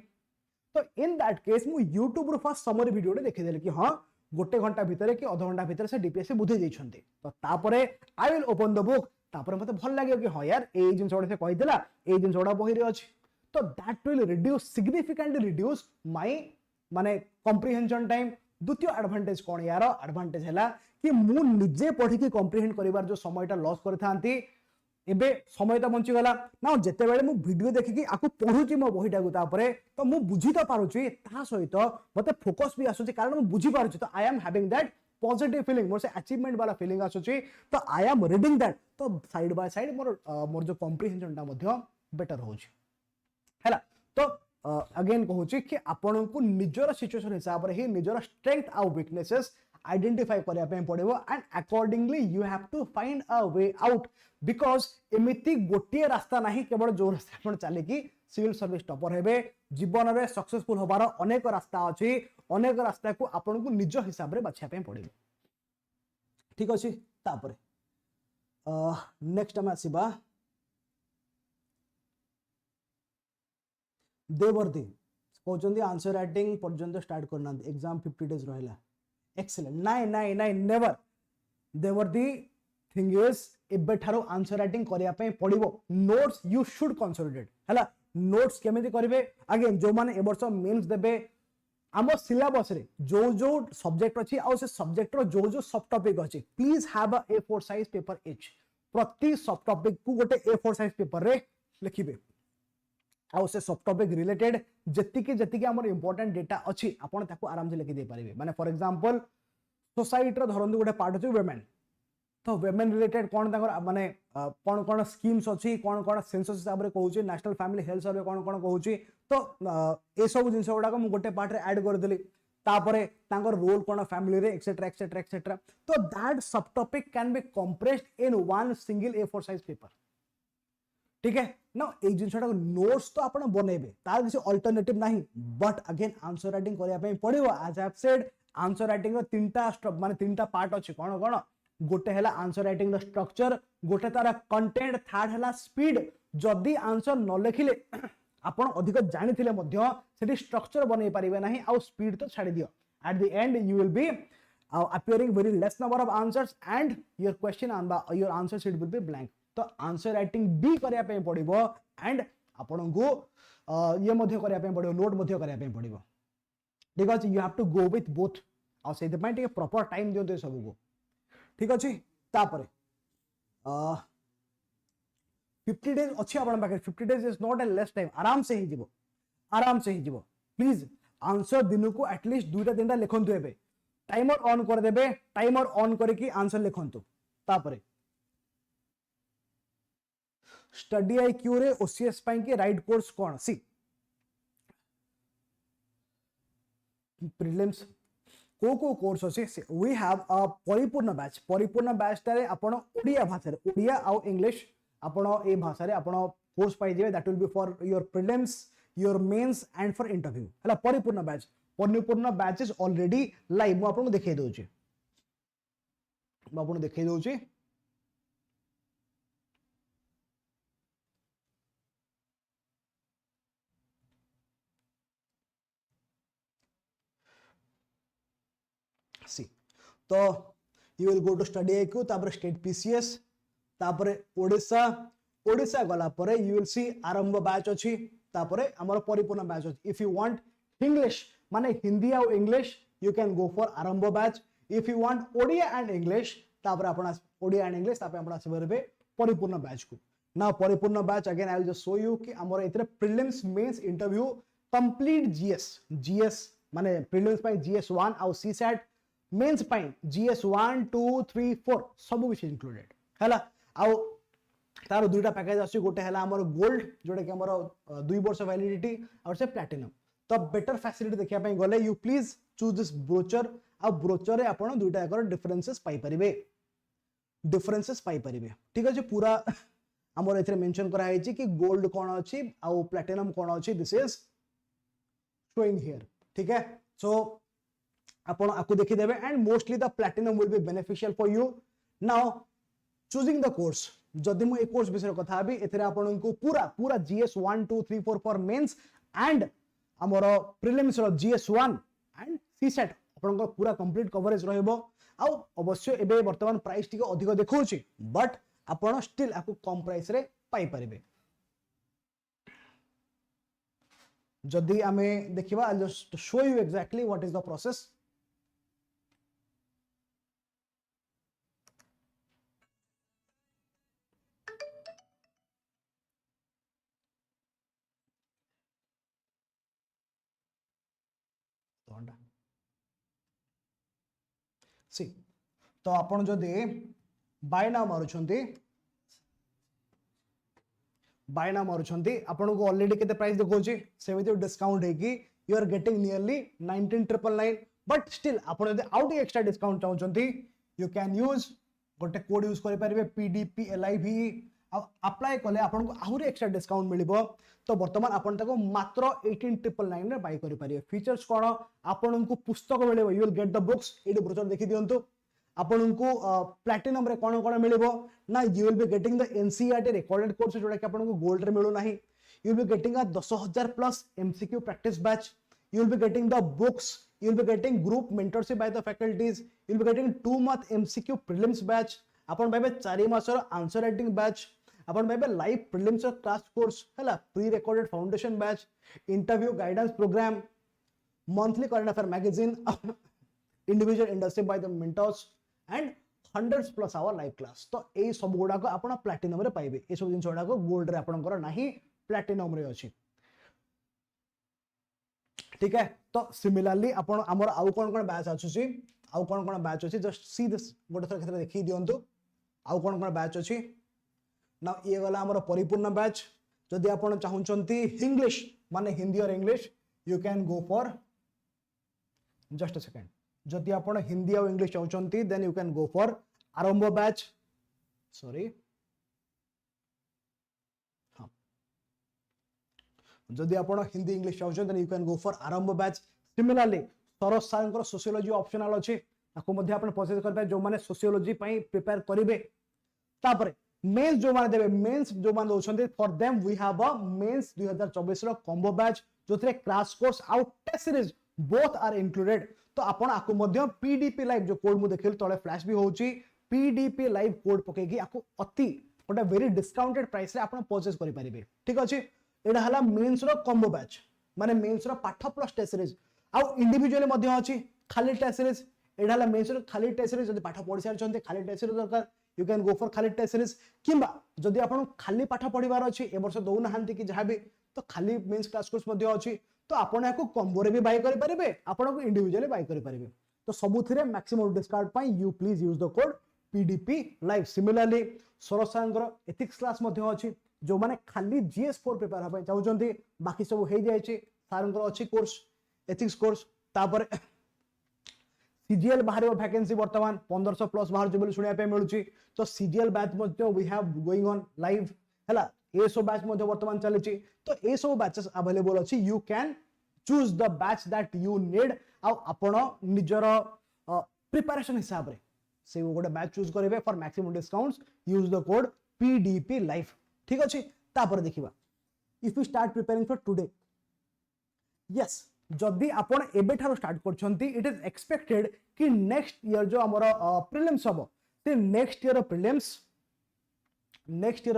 Speaker 1: तो इन दैट केस मु यूट्यूब रो फर्स्ट समरी वीडियो देखि देले कि हां गोटे घंटा भीतर कि आधा घंटा भीतर से डीपीएससी बुझे जाइछन्ती। तो तापरे I will open the book, तापरे मते भल लागियो कि हां यार ए जिंस ओडे से कहिदेला, ए जिंस ओडा बही रे अछि। तो that will reduce significantly reduce my माने कॉम्प्रिहेंशन टाइम। द्वितीय एडवांटेज कोन यार? एडवांटेज हैला कि मु निजे पढ़ी के कॉम्प्रिहेंड करिवार जो समयटा लॉस करथांती, एबे समय तो बंची गला ना। जेते बेले मु वीडियो देखि कि आकु पढुची मो बहिटा को, तापरे तो मु बुझी तो पारुची, ता सहित मते फोकस भी आसुची, कारण मु बुझी पारुची। तो I am having that positive feeling, मोर से अचीवमेंट वाला फीलिंग आसुची। तो आई एम रीडिंग दैट, तो साइड बाय साइड मोर जो कॉम्प्रिहेंशन टा मध्ये बेटर होची हैला। तो अगेन कहूची कि आपन को निजर सिचुएशन हिसाब रे ही निजर स्ट्रेंथ आउ वीकनेसेस आइडेंटिफाई करिया पे पड़िबो, and accordingly you have to find a way out. Because एमिति गोटे रास्ता नहीं केवल जो रास्ता आपण चले कि सिविल सर्विस टॉपर हेबे, जीवन में सक्सेसफुल होबार अनेक रास्ता अछि। अनेक रास्ता को आपण को निज हिसाब रे बाछिया पे पड़िबो। ठीक अछि। तापरे नेक्स्ट हम आसीबा देवर्दी कहउचंदी आंसर राइटिंग पर्यंत स्टार्ट करना, एग्जाम 50 डेज रहला। एक्सीलेंट। नाइ नाइ नाइ नेवर देवर्दी थिंग इज एबे ठारो आंसर राइटिंग करिया पे पड़िबो नोट्स यू शुड कंसोलिडेट हला नोट्स केमिति करिवे अगेन जो माने ए वर्ष मेंस देबे आम सिलेबस रे जो जो सब्जेक्ट अछि आ से सब्जेक्ट रो जो जो सब टॉपिक अछि please have a A4 size paper etch प्रति सब टॉपिक को गोटे A4 साइज पेपर रे लिखिबे आ से सब टॉपिक रिलेटेड जतिके जतिके हमर इंपोर्टेंट डेटा अछि आपण ताको आराम से लिखि दे परिबे माने फॉर एग्जांपल सोसाइटी रो धरंदु गोटे पार्ट अछि वुमेन तो वुमेन रिलेटेड कोन ताकर माने कोन कोन स्कीम्स अछि कोन कोन सेंसस हिसाब रे कहूची नेशनल फैमिली हेल्थ सर्वे कोन कोन कहूची तो ए सब जिंस गुडा को मु गोटे पार्ट रे ऐड कर देली तापरे तांकर रोल कोन फैमिली रे एक्सेट्रा एक्सेट्रा एक्सेट्रा तो दैट सब topic can be compressed in one single A4 size paper ठीक है ना एक जिंसटा नोट्स तो आपण बनेबे तार किसी अल्टरनेटिव नाही बट अगेन आंसर राइटिंग करिया पे पड़िबो as I have said answer writing रो तीनटा माने तीनटा पार्ट अछि कोन कोन गोटे हैला आंसर राइटिंग रो स्ट्रक्चर गोटे तारा कंटेंट थर्ड हैला स्पीड जदी आंसर न लिखिले आपण अधिक जानिथिले मध्य सेठी स्ट्रक्चर बनै परिबे नाही आ स्पीड तो छाडी दियो at the end you will B appearing very less number of answers and your question your answer sheet will be blank तो आंसर राइटिंग भी करिया पे पड़िबो एंड आपन को ये मध्य करिया पे पड़िबो नोट मध्य करिया पे पड़िबो ठीक अछि you have to go with both आ से दे पॉइंट प्रॉपर टाइम दियो सब को ठीक अछि तापरे 50 डेज अछि आपन पाखे 50 days is not a less time आराम से ही जीवो प्लीज आंसर दिन को एटलीस्ट दुईटा तीनटा लिखंतु एबे टाइमर ऑन कर देबे टाइमर ऑन करके आंसर लिखंतु तापरे स्टडी आईक्यू रे ओसीएस पाई के राइट कोर्स कोन सी प्रीलिम्स को कोर्स अछि वी हैव अ परिपूर्ण बैच तारे आपण ओडिया भाषा रे ओडिया आ इंग्लिश आपण ए भाषा रे आपण कोर्स पाई जेबे that will be for your prelims your mains and for interview हला परिपूर्ण बैच इज ऑलरेडी लाइव मु आपन देखाई दोची सी तो you will go to study IQ तापर स्टेट पीसीएस तापर ओडिशा गला परे यू विल सी आरंभ बैच अछि तापर हमर परिपूर्ण बैच अछि इफ यू वांट इंग्लिश माने हिंदी और English you can go for Aarambh batch if you want Odia and English तापर आपण ओडिया एंड इंग्लिश तापर आपण आसीबे परिपूर्ण बैच को ना Paripurna batch again I will just show you कि हमर एतरे prelims mains interview complete GS माने प्रीलिम्स पाई जीएस1 और सीसैट मेंस पाई जीएस1 2 3 4 सब कुछ इंक्लूडेड हैला आउ तार दुईटा पैकेज आसी गोटे हैला हमर गोल्ड जोडे कि हमर 2 वर्ष वैलिडिटी और से प्लैटिनम तो बेटर फैसिलिटी देखिया पई गले you please choose this brochure आ ब्रोचर रे आपण दुईटा एकर डिफरेंसेस पाई परिबे ठीक अछि पूरा हमर एथरे मेंशन करा है कि गोल्ड कोन अछि आ प्लैटिनम कोन अछि दिस इज शोइंग हियर ठीक है सो आपण आपको देखि देबे and mostly the platinum will be beneficial for you now choosing the course जदि मु ए कोर्स विषय कथा हबी एथरे आपण को पूरा जीएस 1 2 3 4 फॉर मेंस एंड हमर प्रीलिम्स रो जीएस1 एंड सीसेट आपण को पूरा कंप्लीट कवरेज रहइबो आ अवश्य एबे वर्तमान प्राइस टिके अधिक देखौछि बट आपण स्टिल आपको कम प्राइस रे पाई परिबे जदि हमें देखिबा I just show you exactly what is the process सी तो आपण जदि बाय नाउ मारुछंती आपण को ऑलरेडी केते प्राइस देखौची सेमिति डिस्काउंट है कि you are getting nearly 19999 but still आपण जदि आउट एक्स्ट्रा डिस्काउंट चाहउछंती यू कैन यूज गोटे कोड यूज करि परिबे PDPLIV अप्लाई कले आपण को आहुरी एक्स्ट्रा डिस्काउंट मिलिबो तो वर्तमान आपण ताको मात्र 18999 रे बाय करि परिबे फीचर्स कोन आपण को पुस्तक मिलिबो you will get the books एडी ब्रोचर देखि दियंतु आपण को प्लैटिनम रे कोन कोन मिलिबो ना you will be getting the NCERT recorded course जोडा कि आपण को गोल्ड रे मिलु नाही you will be getting a 10000 plus MCQ practice batch you will be getting the books, you will be getting group mentorship by the faculties, you will be getting 2-month MCQ prelims batch आपण पाइबे 4 मासर answer writing batch, आपण पाइबे live prelims और class course हैला, pre recorded foundation batch, interview guidance program, monthly current affair magazine, individual industry by the mentors and hundreds plus hour live class. तो ए सब गुडा को आपण प्लैटिनम रे पाइबे, ए सब जिंस गुडा को गोल्ड रे आपनकर नाही प्लैटिनम रे अछि। ठीक है, तो सिमिलरली आपण हमर आउ कोन बैच अछि, आउ कोन बैच अछि, जस्ट सी दिस गोटे थर क्षेत्र देखि दियंतु आउ कोन बैच अछि। ना ये गला हमर परिपूर्ण बैच। जदि आपण चाहुचंती इंग्लिश माने हिंदी और English, you can go for just a second, जदि आपण हिंदी और इंग्लिश चाहुचंती then you can go for Aarambh batch, sorry हां, जदि आपण हिंदी इंग्लिश चाहुचंती then you can go for Aarambh batch. Similarly Saroj sir sociology optional अछि, ताको मध्ये आपण प्रोसेस करबे जो माने सोशियोलॉजी पई प्रिपेयर करिवे। तापरे मेंस जो माने देबे, मेंस जो माने दोछंती for them we have a mains 2024 रो कॉम्बो बैच, जोथरे क्रैश कोर्स आउट test series both are included. तो आपण आको मध्ये पीडीपी लाइव जो कोड मु देखिल तळे फ्लैश भी होउची, पीडीपी लाइव कोड पकेगी आको अति गोटे वेरी डिस्काउंटेड प्राइस रे आपण परचेस करि परिबे। ठीक अछि, एडा हला मेंस रो कॉम्बो बैच माने मेंस रो पाठ प्लस टेस्ट सीरीज आ इंडिविजुअली मध्ये अछि खाली टेस्ट सीरीज। एडा हला मेंस रो खाली टेस्ट सीरीज, जदि पाठ पढि सारछन्ते खाली टेस्ट सीरीज दरकार यू कैन गो फॉर खाली टेस्ट सीरीज, किंबा जदि आपण खाली पाठ पढिबार अछि ए वर्ष दउ नहांती कि जहाबी तो खाली मेंस क्लास कोर्स मध्ये अछि, तो आपण याको कॉम्बो रे भी बाय करि परिबे, आपण को इंडिविजुअली बाय करि परिबे। तो सबुथिरे मैक्सिमम डिस्काउंट पाई you please use the code PDP live. Similarly सरसांगर एथिक्स क्लास मध्ये अछि, जो माने खाली जीएस4 प्रिपेयर होबे चाहुचंती, बाकी सब हे जायछि सारंगर अछि कोर्स एथिक्स कोर्स। तापर सीजीएल बाहर वैकेंसी वर्तमान 1500 प्लस बाहर जो सुनिया पे मिलुची, तो सीजीएल बैच मध्ये we have going on live हैला, ए सो बैच मध्ये वर्तमान चलीची। तो ए सो बैचेस अवेलेबल अछि, you can choose the batch that you need. आ आपण निजर प्रिपरेशन हिसाब रे से गोटे बैच चूज करिवे for maximum discounts, use the code PDP live. ठीक अछि, तापर देखिबा if you start preparing for today, yes जदि आपण एबे ठारो स्टार्ट करछंती, इट इज एक्सपेक्टेड कि नेक्स्ट ईयर जो हमर प्रीलिम्स हबो, ते नेक्स्ट ईयर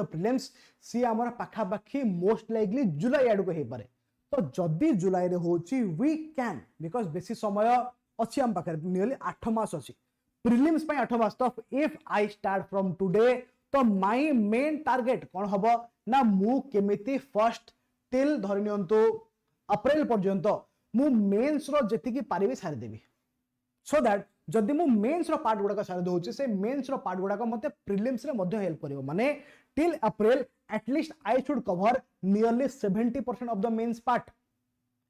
Speaker 1: प्रीलिम्स सी हमर पाखा पाखी मोस्ट लाइकली जुलाई आडू को हे पारे। तो जदि जुलाई रे होची वी कैन, बिकॉज बेसी समय अछि हम पाखरे, नियरली 8 मास अछि प्रीलिम्स पय 8 मास। तो if I start from today, तो माय मेन टारगेट कोन हबो ना, मु केमिति फर्स्ट टिल धरनियंतो अप्रैल पर्यंत मु मेंस रो जेति की पारिबे सारि देबी, सो दैट जदि मु मेंस रो पार्ट गुडा का सारि दोछि, से मेंस रो पार्ट गुडा का मते प्रीलिम्स रे मध्ये हेल्प करिवो। माने till April at least I should cover nearly 70% of the mains part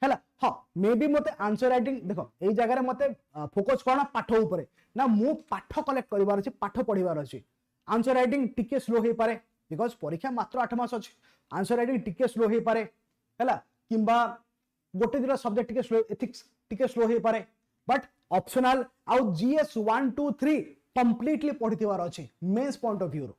Speaker 1: हैला। हां मे बी मते आंसर राइटिंग देखो एई जगह रे मते फोकस कोना पाठ ऊपर ना, मु पाठ कलेक्ट करिवार अछि, पाठ पढिवार अछि। आंसर राइटिंग टिके स्लो हे पारे, बिकॉज परीक्षा मात्र 8 मास अछि, आंसर राइटिंग टिके स्लो हे पारे हैला, किंबा गोटे दिरा सब्जेक्ट टिके स्लो, एथिक्स टिके स्लो हे पारे, बट ऑप्शनल आउ जीएस 1 2 3 कंप्लीटली पढिथिवार अछि मेंस पॉइंट ऑफ व्यू रो।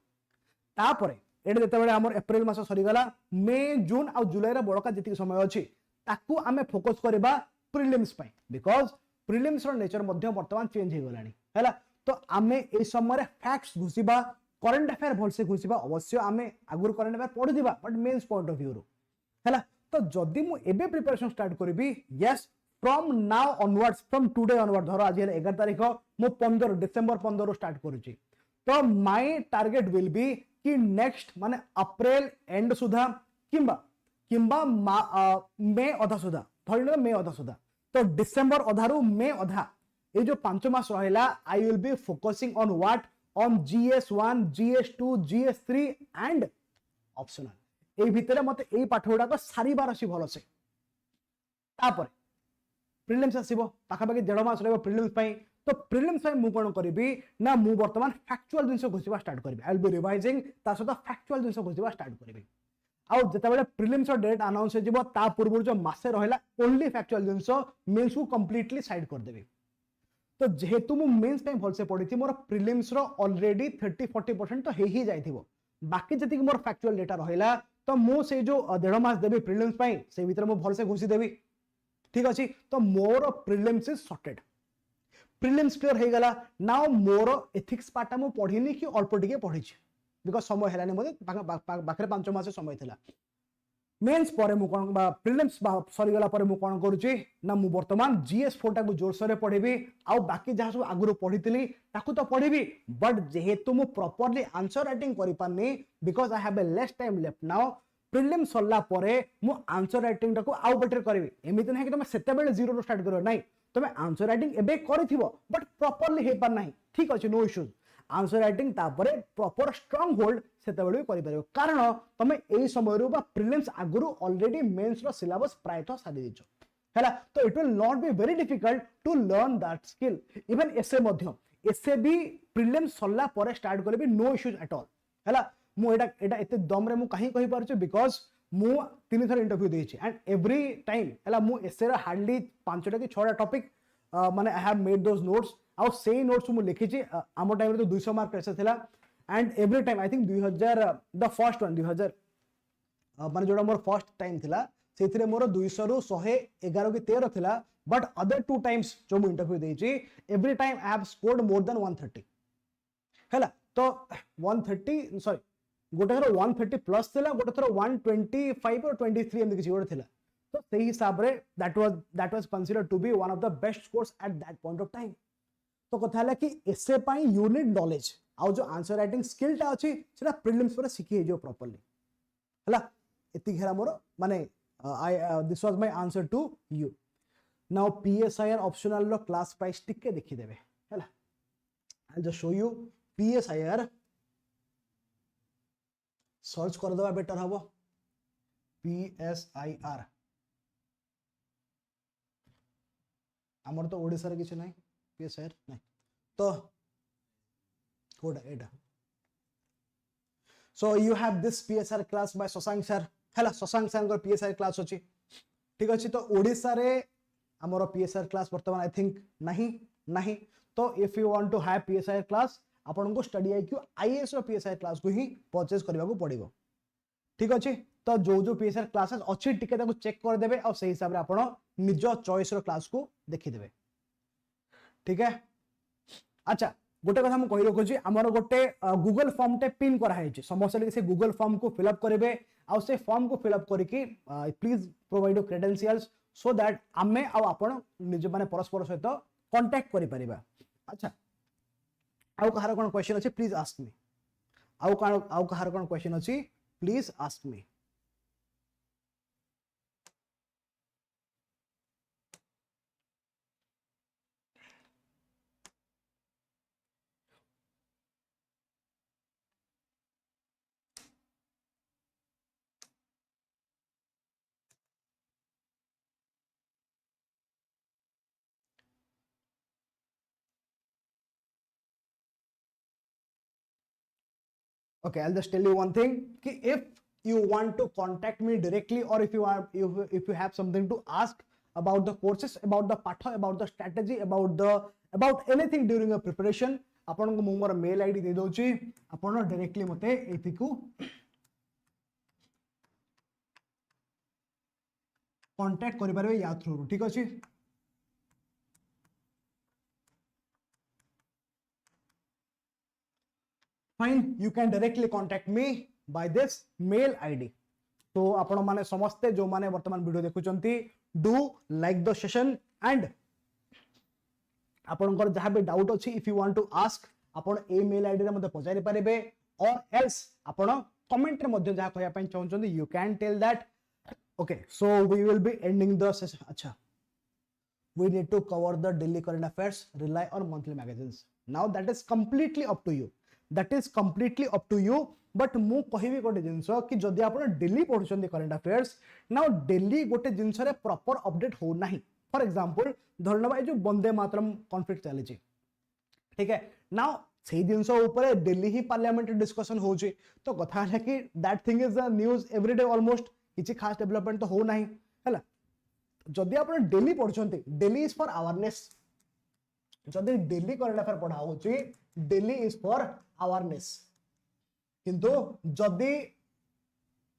Speaker 1: तापरे एडे जते बेले हमर अप्रैल मास सरी गला, मे जून आउ जुलाई रे बडका जति समय अछि ताकू आमे फोकस करबा प्रीलिम्स पय, बिकॉज प्रीलिम्स रो नेचर मध्ये वर्तमान चेंज हे गलानी हैला। तो आमे ए समय रे फैक्ट्स घुसिबा, करंट अफेयर भलसे घुसिबा, अवश्य आमे आगुर करंट अफेयर पढि दिबा, but mains point of view रो हैला। तो जदि मु एबे प्रिपरेशन स्टार्ट करबी, yes from now onwards, from today onward, धरो आज 11 तारिख, मु 15 डिसेंबर 15 रो स्टार्ट करूची, तो माय टारगेट विल बी कि नेक्स्ट माने अप्रैल एंड सुधा किंबा मे अधा सुधा, धरिलो मे अधा सुधा, तो डिसेंबर अधारू मे अधा, ये जो 5 मास रहला, I will be focusing on what, on GS1 GS2 GS3 and optional. ए भितरे मते एई पाठ गुडा को सारीबार अछि भलसे। तापर प्रीलिम्स आसीबो, पाखा पाखी 1.5 मास रहबो प्रीलिम्स पई। तो प्रीलिम्स पई मु कोन करिबी ना, मु वर्तमान फैक्चुअल जिंस घोषिबा स्टार्ट करिबी, आई विल बी रिवाइजिंग ता सता फैक्चुअल जिंस घोषिबा स्टार्ट करिबी। आउ जते बेले प्रीलिम्स रो डेट अनाउंस हे जिवो, ता पूर्व जो मासे रहला ओनली फैक्चुअल जिंस मेंस को कंप्लीटली साइड कर देबी। तो जेहेतु मु मेंस पई भलसे पढिथि, मोर प्रीलिम्स रो ऑलरेडी 30-40% तो हे ही जाइथिबो, बाकी जति मोर फैक्चुअल डेटा रहला, तो मु से जो 1.5 मास देबी प्रीलिम्स पई, से भीतर मु भलसे घुसी देबी। ठीक अछि, तो मोर prelims is sorted. Prelims clear हो गला नाउ मोर एथिक्स पार्ट मु पढ़िनी कि अल्प टिके पढ़ी बिकॉज समय हेलानी मते पाखरे 5 मास समय थिला मेंस परे मु कोन प्रिलिम्स सरी गला परे मु कोन करूची ना मु वर्तमान जीएस 4 टा को जोर सोरे पढ़िबी आ बाकी जहा सब आगुरो पढ़ितली ताकू तो पढ़िबी बट जेहेतु मु प्रॉपर्ली आंसर राइटिंग करि पानी because I have a less time left now prelim सरला परे मु आंसर राइटिंग टाको आउ बेटर करबी एमिति नै कि तुम सेते बेले जीरो रो स्टार्ट करियो नै तुम आंसर राइटिंग एबे करिथिबो बट प्रॉपर्ली हे पर नै ठीक अछि नो इश्यूज आंसर राइटिंग तापरे प्रॉपर स्ट्रांग होल्ड सेते बेले करि परियो कारण तुम एई समय रो बा प्रिलिम्स आगुरो ऑलरेडी मेंस रो सिलेबस प्रायतो सारी दिजो हैला तो it will not be very difficult to learn that skill even essay मध्य एसे भी प्रिलिम्स सरला परे स्टार्ट करबी नो इश्यूज एट ऑल हैला मु एटा एते दम रे मु काहे कहि पारछु बिकॉज मु 3 थर इंटरव्यू देछि एंड एवरी टाइम हैला मु एसे रा हार्डली 5 टा कि 6 टा टॉपिक माने I have made those notes आ सेही नोट्स मु लिखिछि आमो टाइम रे तो 200 मार्क ऐसे थिला and every time I think 2000 the first one 2000 माने जोडा मोर फर्स्ट टाइम थिला सेथिरे मोर 200 रु 111 कि 13 थिला बट अदर 2 टाइम्स जो मु इंटरव्यू देछि every time I have scored more than 130 हैला तो 130 सॉरी गोटे थर 130 प्लस थिला गोटे थर 125 और 23 एमदी किछि गोटे थिला तो सेही हिसाब रे that was considered to be one of the best scores at that point of time तो कथा हला कि एसे पई यू नीड नॉलेज आ जो आंसर राइटिंग स्किल टा अछि सेटा प्रीलिम्स पर सिखि जो प्रॉपर्ली हला एति घेरा मोर माने I this was my answer to you now PSIR optional लो क्लास प्राइस टिके देखि देबे हला I just show you PSIR search कर दबा बेटर हबो पीएसआईआर हमर तो ओडिसा रे किछ नै पीएसआईआर नै तो कोडा एटा so you have this PSIR class by Shashank sir हला शशांक सर को पीएसआईआर क्लास अछि ठीक अछि तो ओडिसा रे हमर पीएसआईआर क्लास वर्तमान आई थिंक नहीं तो if you want to have PSIR class आपन को स्टडी आईक्यू आईएएस रो पीएसआईआर क्लास को ही परचेज करबा को पड़िबो ठीक अछि तो जो पीएसआईआर क्लासेस अछि टिके ताको चेक कर देबे और सही हिसाब रे आपन निज चॉइस रो क्लास को देखि देबे ठीक है अच्छा गोटे कथा हम कहि रखो छी हमर गोटे गूगल फॉर्म टे पिन करा है छी समस्त लगे से गूगल फॉर्म को फिल अप करबे आ से फॉर्म को फिल अप करके please provide your credentials so that आमे आ आपण निज माने परस्पर सहित कांटेक्ट करि परिबा अच्छा आउ कहार कोन क्वेश्चन अछि प्लीज आस्क मी आउ कहार कोन क्वेश्चन अछि please ask me okay I'll just tell you one thing ki if you want to contact me directly or if you have something to ask about the courses about the patha about the strategy about anything during your preparation आपन को मोर mail ID दे दोची आपन directly मते एथि को contact करि परबे या through ठीक अछि fine you can directly contact me by this mail id तो आपण माने समस्ते जो माने वर्तमान वीडियो देखुचंती do like the session and आपनकर जहां भी डाउट अछि if you want to ask आपण ए मेल आईडी रे मते पचारि पारेबे और एल्स आपण कमेंट रे मध्ये जहां कहया पय चाहउचंती you can tell that okay so we will be ending the session अच्छा we need to cover the daily current affairs rely on monthly magazines now that is completely up to you but मु कहिबी गोटे जिंसो कि जदि आपण daily पढुछन current affairs now daily गोटे जिंसो रे प्रॉपर अपडेट हो नाही फॉर एग्जांपल धरनबा जो वंदे मातरम कॉन्फ्लिक्ट चली छी ठीक है नाउ सेही जिंसो ऊपर डेली ही पार्लियामेंट डिस्कशन हो छी तो कथा है कि that thing is the news everyday almost किछि खास डेवलपमेंट तो हो नाही हैला जदि आपण डेली पढुछंती डेली इज फॉर अवेयरनेस जदि डेली करंट अफेयर पढा होची डेली इज फॉर अवेयरनेस किंतु जदि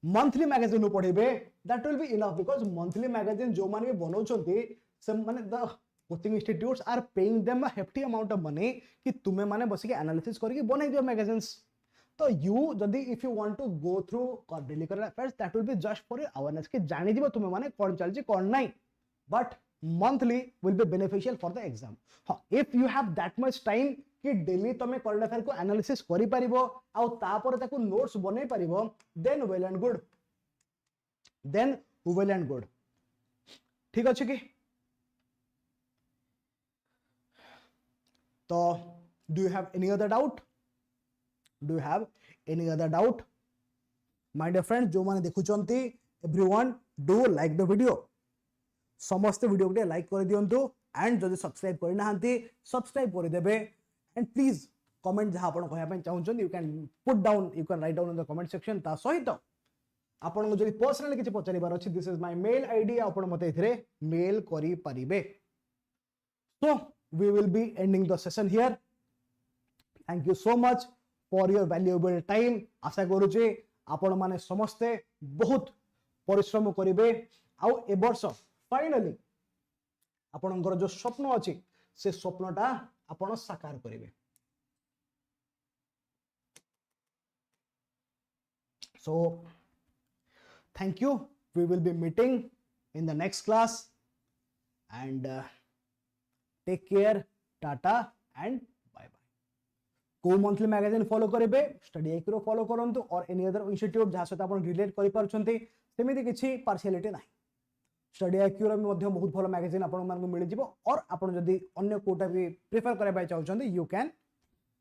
Speaker 1: मंथली मैगजीन पढ़िबे that will be enough because monthly magazine जो माने भी बनौछंती से माने the coaching institutes are paying them a hefty amount of money कि तुमे माने बस के एनालिसिस करके बनै दियो मैगजीन्स. तो यू जदी if you want to go through daily current affairs that will be just for awareness कि जानि दिबो तुमे माने कोन चलची कोन नाही, but monthly will be beneficial for the exam. If you have that much time कि डेली तुम करंट अफेयर को एनालिसिस करि परिबो आ तापर ताको नोट्स बनै परिबो, then well and good, then well and good. ठीक अछि कि? तो do you have any other doubt? Do you have any other doubt? My dear friend, जो माने देखुचंती, everyone do like the video. समस्त वीडियो को लाइक कर दियंतु एंड जदि सब्सक्राइब करना हांती सब्सक्राइब कर देबे. एंड प्लीज कमेंट जहां आपण कहया पय चाहउछन you can put down, you can write down in the comment section. ता सहित आपण को जदि पर्सनली किछ पचारिबार अछि, this is my mail ID, आपण मते इथरे मेल करि परिबे. So we will be ending the session here. Thank you so much for your valuable time. आशा करू जे आपण माने समस्ते बहुत परिश्रम करिवे आउ ए वर्ष फाइनली आपणकर जो स्वप्न अच्छी से स्वप्नटा आपण साकार करेंगे. So thank you. We will be meeting in the next class and take care. Tata and bye bye. को मंथली मैगजीन फॉलो करेंगे, स्टडी आईक्यू फॉलो करंतु और एनी अदर इंस्टीट्यूट जहाँ सहित आप रिलेट कर पारछंती सेमिति किछि पार्शियलिटी नाही. स्टडी आईक्यू रे ମଧ୍ୟ बहुत भलो मैगजीन आपण मानको मिल जिवो और आपण जदी अन्य कोटा भी प्रेफर करे बाय चाहउछंती you can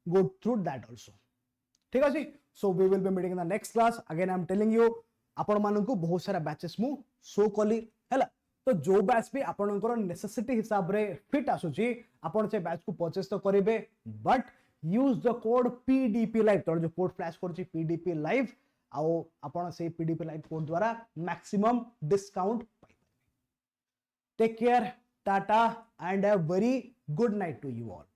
Speaker 1: go through that also. ठीक अछि. So we will be meeting in the next class. Again I am telling you आपण मानको बहुत सारा बैचेस मु शो कली हैला. तो जो बैच भी आपणकर नेसेसिटी हिसाब रे फिट आसुची आपण से बैच को परचेस तो करिवे, but use the code PDP live. तो जो कोड फ्लैश करची पीडीपी लाइव आउ आपण से पीडीपी लाइव कोड द्वारा maximum discount. Take care, tata, and a very good night to you all.